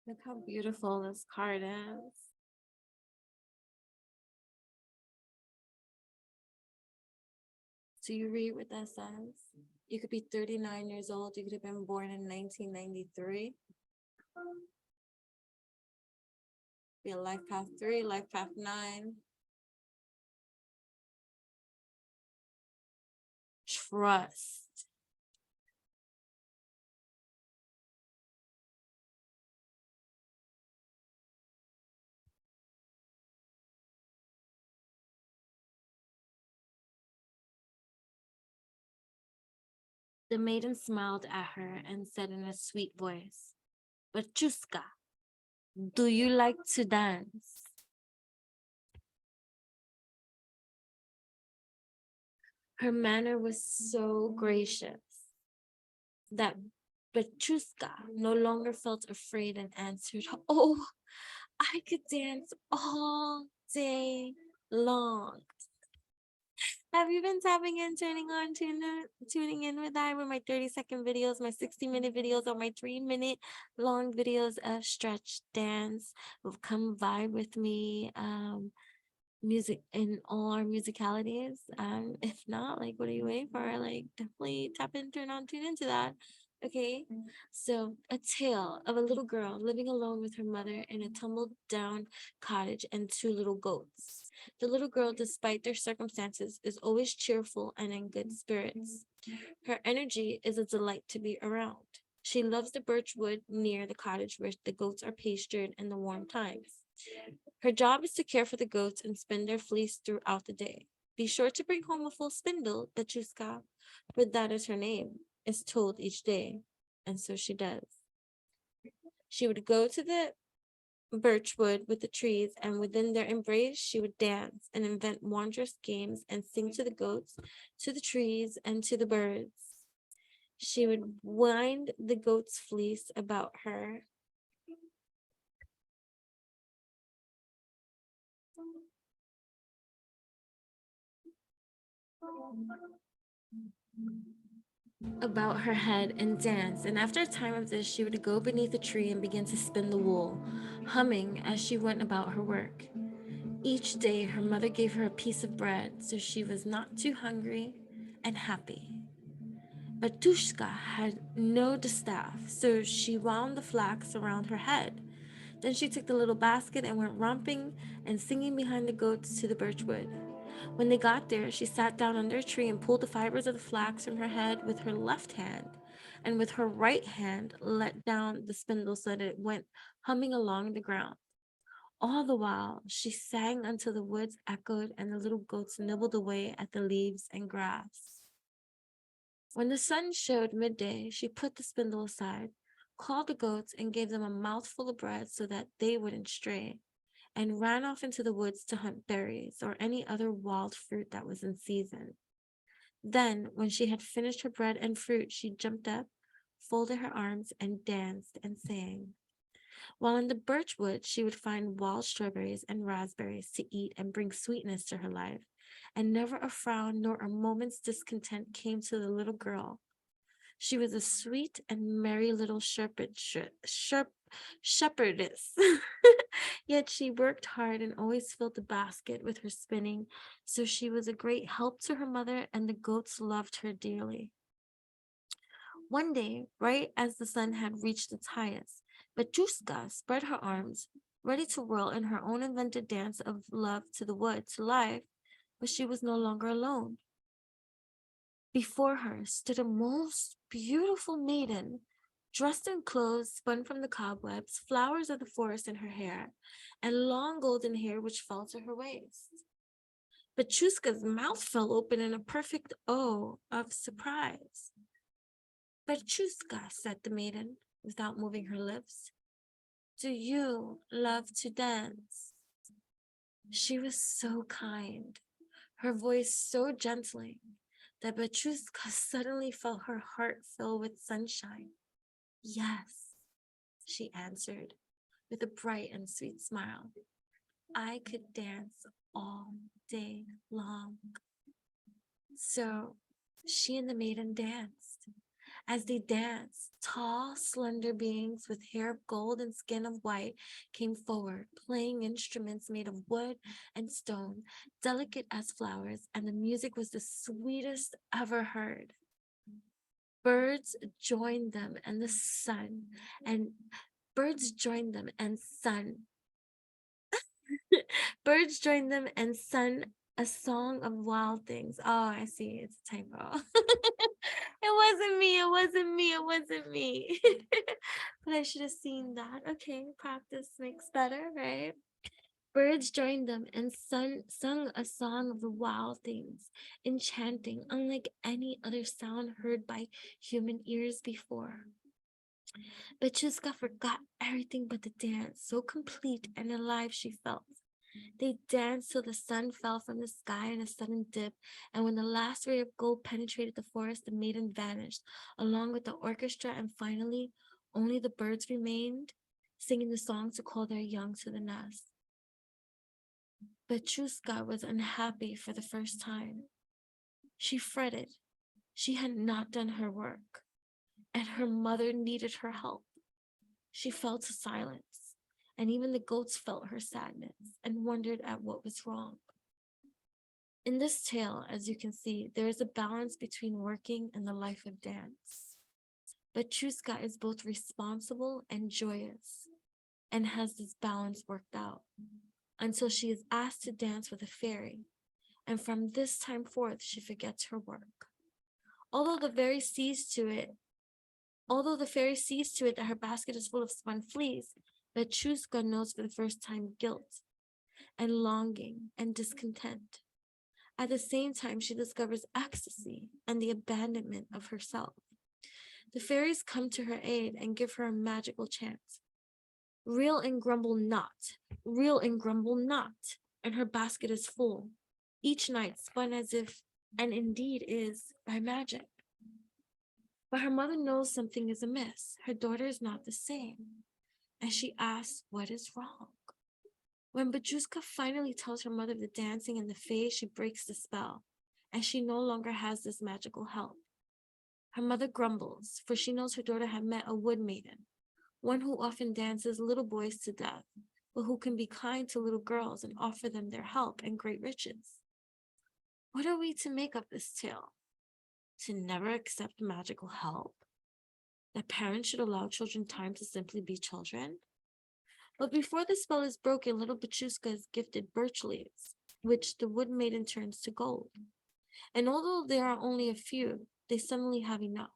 Look how beautiful this card is. So you read what that says. You could be 39 years old. You could have been born in 1993. Be a life path 3, life path 9. Trust. The maiden smiled at her and said in a sweet voice, "But Chuska, do you like to dance?" Her manner was so gracious that Petrushka no longer felt afraid and answered, "Oh, I could dance all day long." Have you been tapping in, turning on, tuning in with I with my 30-second videos, my 60-minute videos, or my 3-minute long videos of stretch dance? Come vibe with me. Music in all our musicalities. If not, like, what are you waiting for? Like, definitely tap in, turn on, tune into that. Okay. So, a tale of a little girl living alone with her mother in a tumbled down cottage and 2 little goats. The little girl, despite their circumstances, is always cheerful and in good spirits. Her energy is a delight to be around. She loves the birch wood near the cottage where the goats are pastured in the warm times. Her job is to care for the goats and spin their fleece throughout the day. Be sure to bring home a full spindle, Bechuska, for that is her name, is told each day. and so she does. She would go to the birchwood with the trees, and within their embrace she would dance and invent wondrous games and sing to the goats, to the trees, and to the birds. She would wind the goat's fleece about her. About her head and dance, and after a time of this, she would go beneath a tree and begin to spin the wool, humming as she went about her work. Each day, her mother gave her a piece of bread, so she was not too hungry and happy. But Tushka had no distaff, so she wound the flax around her head. Then she took the little basket and went romping and singing behind the goats to the birchwood. When they got there, she sat down under a tree and pulled the fibers of the flax from her head with her left hand, and with her right hand let down the spindle so that it went humming along the ground. All the while, she sang until the woods echoed and the little goats nibbled away at the leaves and grass. When the sun showed midday, she put the spindle aside, called the goats, and gave them a mouthful of bread so that they wouldn't stray, and ran off into the woods to hunt berries or any other wild fruit that was in season. Then, when she had finished her bread and fruit, she jumped up, folded her arms, and danced and sang. While in the birchwood, she would find wild strawberries and raspberries to eat and bring sweetness to her life, and never a frown nor a moment's discontent came to the little girl. She was a sweet and merry little shepherdess. Yet she worked hard and always filled the basket with her spinning, so she was a great help to her mother, and the goats loved her dearly. One day, right as the sun had reached its highest, Petrushka spread her arms, ready to whirl in her own invented dance of love to the wood, to life, but she was no longer alone. Before her stood a most beautiful maiden, dressed in clothes spun from the cobwebs, flowers of the forest in her hair, and long golden hair which fell to her waist. Petrushka's mouth fell open in a perfect O of surprise. Petrushka, said the maiden, without moving her lips, do you love to dance? She was so kind, her voice so gentling, that Petrushka suddenly felt her heart fill with sunshine. Yes, she answered, with a bright and sweet smile. I could dance all day long. So she and the maiden danced. As they danced, tall, slender beings with hair of gold and skin of white came forward, playing instruments made of wood and stone, delicate as flowers, and the music was the sweetest ever heard. Birds joined them and the sun, and birds joined them and sun. Birds joined them and sung a song of wild things. Oh, I see. It's a typo. It wasn't me. But I should have seen that. Okay, practice makes better, right? Birds joined them and sung a song of the wild things, enchanting, unlike any other sound heard by human ears before. But Chuska forgot everything but the dance, so complete and alive she felt. They danced till the sun fell from the sky in a sudden dip, and when the last ray of gold penetrated the forest, the maiden vanished, along with the orchestra, and finally, only the birds remained, singing the song to call their young to the nest. But Chuska was unhappy for the first time. She fretted. She had not done her work, and her mother needed her help. She fell to silence, and even the goats felt her sadness and wondered at what was wrong. In this tale, as you can see, there is a balance between working and the life of dance. But Chuska is both responsible and joyous, and has this balance worked out, until she is asked to dance with a fairy, and from this time forth she forgets her work. Although the fairy sees to it that her basket is full of spun fleece, Petrushka knows for the first time guilt and longing and discontent. At the same time, she discovers ecstasy and the abandonment of herself. The fairies come to her aid and give her a magical chant. Reel and grumble not, reel and grumble not, and her basket is full, each night spun as if, and indeed is, by magic. But her mother knows something is amiss. Her daughter is not the same, and she asks what is wrong. When Bajuska finally tells her mother of the dancing and the fays, she breaks the spell, and she no longer has this magical help. Her mother grumbles, for she knows her daughter had met a wood maiden, one who often dances little boys to death, but who can be kind to little girls and offer them their help and great riches. What are we to make of this tale? To never accept magical help? That parents should allow children time to simply be children? But before the spell is broken, little Bachuska is gifted birch leaves, which the wood maiden turns to gold. And although there are only a few, they suddenly have enough.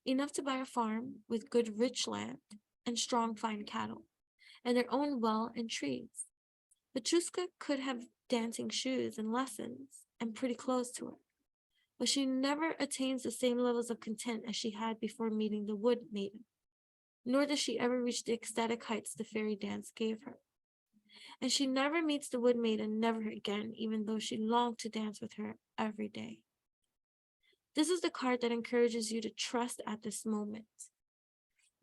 Enough to buy a farm with good rich land and strong fine cattle, and their own well and trees. Bachuska could have dancing shoes and lessons and pretty clothes to her, but she never attains the same levels of content as she had before meeting the wood maiden, nor does she ever reach the ecstatic heights the fairy dance gave her. And she never meets the wood maiden, never again, even though she longed to dance with her every day. This is the card that encourages you to trust at this moment,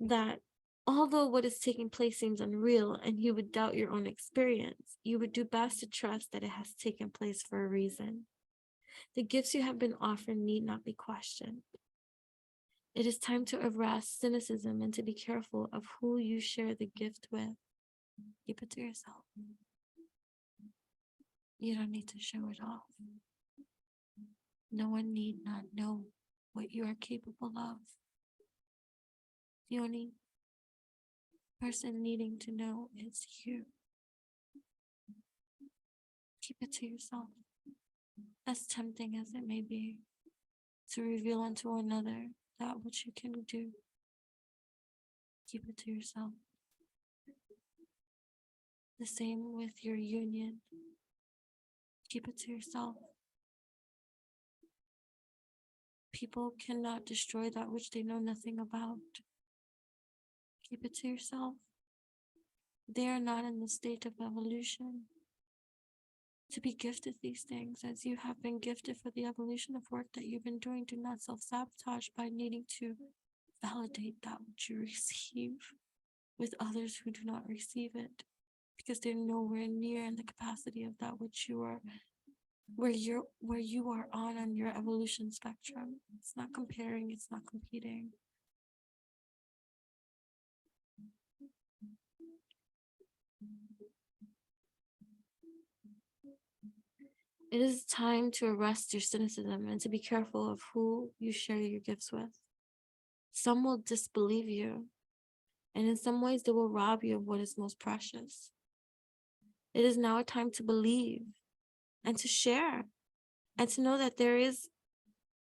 that although what is taking place seems unreal and you would doubt your own experience, you would do best to trust that it has taken place for a reason. The gifts you have been offered need not be questioned. It is time to arrest cynicism and to be careful of who you share the gift with. Keep it to yourself. You don't need to show it off. No one need not know what you are capable of. The only person needing to know is you. Keep it to yourself. As tempting as it may be, to reveal unto another that which you can do. Keep it to yourself. The same with your union. Keep it to yourself. People cannot destroy that which they know nothing about. Keep it to yourself. They are not in the state of evolution to be gifted these things as you have been gifted for the evolution of work that you've been doing. Do not self-sabotage by needing to validate that which you receive with others who do not receive it, because they're nowhere near in the capacity of that which you are, where you are on your evolution spectrum. It's not comparing, it's not competing. It is time to arrest your cynicism and to be careful of who you share your gifts with. Some will disbelieve you, and in some ways they will rob you of what is most precious. It is now a time to believe and to share and to know that there is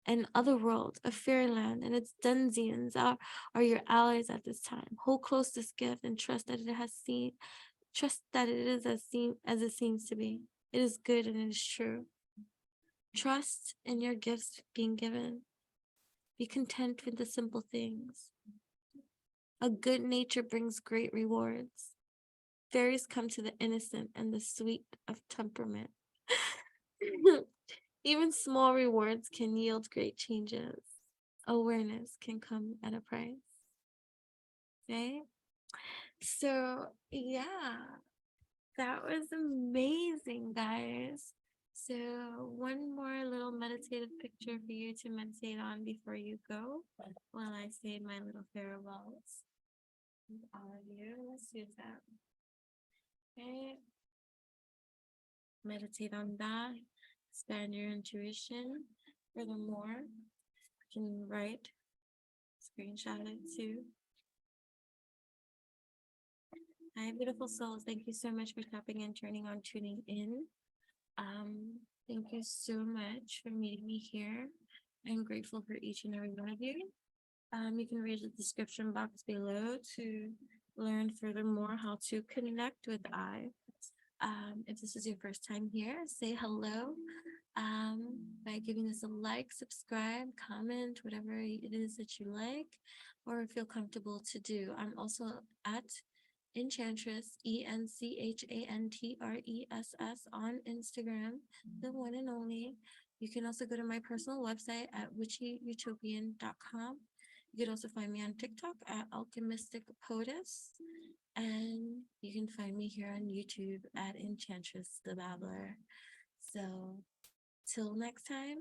an other world, a fairyland, and its denizens are your allies at this time. Hold close this gift and trust that it is as it seems to be. It is good and it is true. Trust in your gifts being given. Be content with the simple things. A good nature brings great rewards. Fairies come to the innocent and the sweet of temperament. Even small rewards can yield great changes. Awareness can come at a price. Okay? So, yeah, that was amazing, guys. So, one more little meditative picture for you to meditate on before you go while I say my little farewells. All of you, let's do that. Okay. Meditate on that. Expand your intuition. Furthermore, you can write, screenshot it too. Hi, beautiful souls. Thank you so much for tapping in, turning on, tuning in. Thank you so much for meeting me here. I'm grateful for each and every one of you. You can read the description box below to learn furthermore how to connect with I. If this is your first time here, say hello. by giving us a like, subscribe, comment, whatever it is that you like or feel comfortable to do. I'm also at Enchantress, ENCHANTRESS on Instagram, the one and only. You can also go to my personal website at witchyutopian.com. You can also find me on TikTok at Alchemistic POTUS. And you can find me here on YouTube at Enchantress the Babbler. So till next time,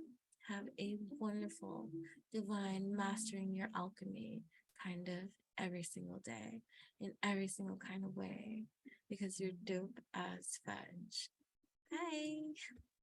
have a wonderful, divine, mastering your alchemy kind of every single day in every single kind of way because you're dope as fudge. Bye.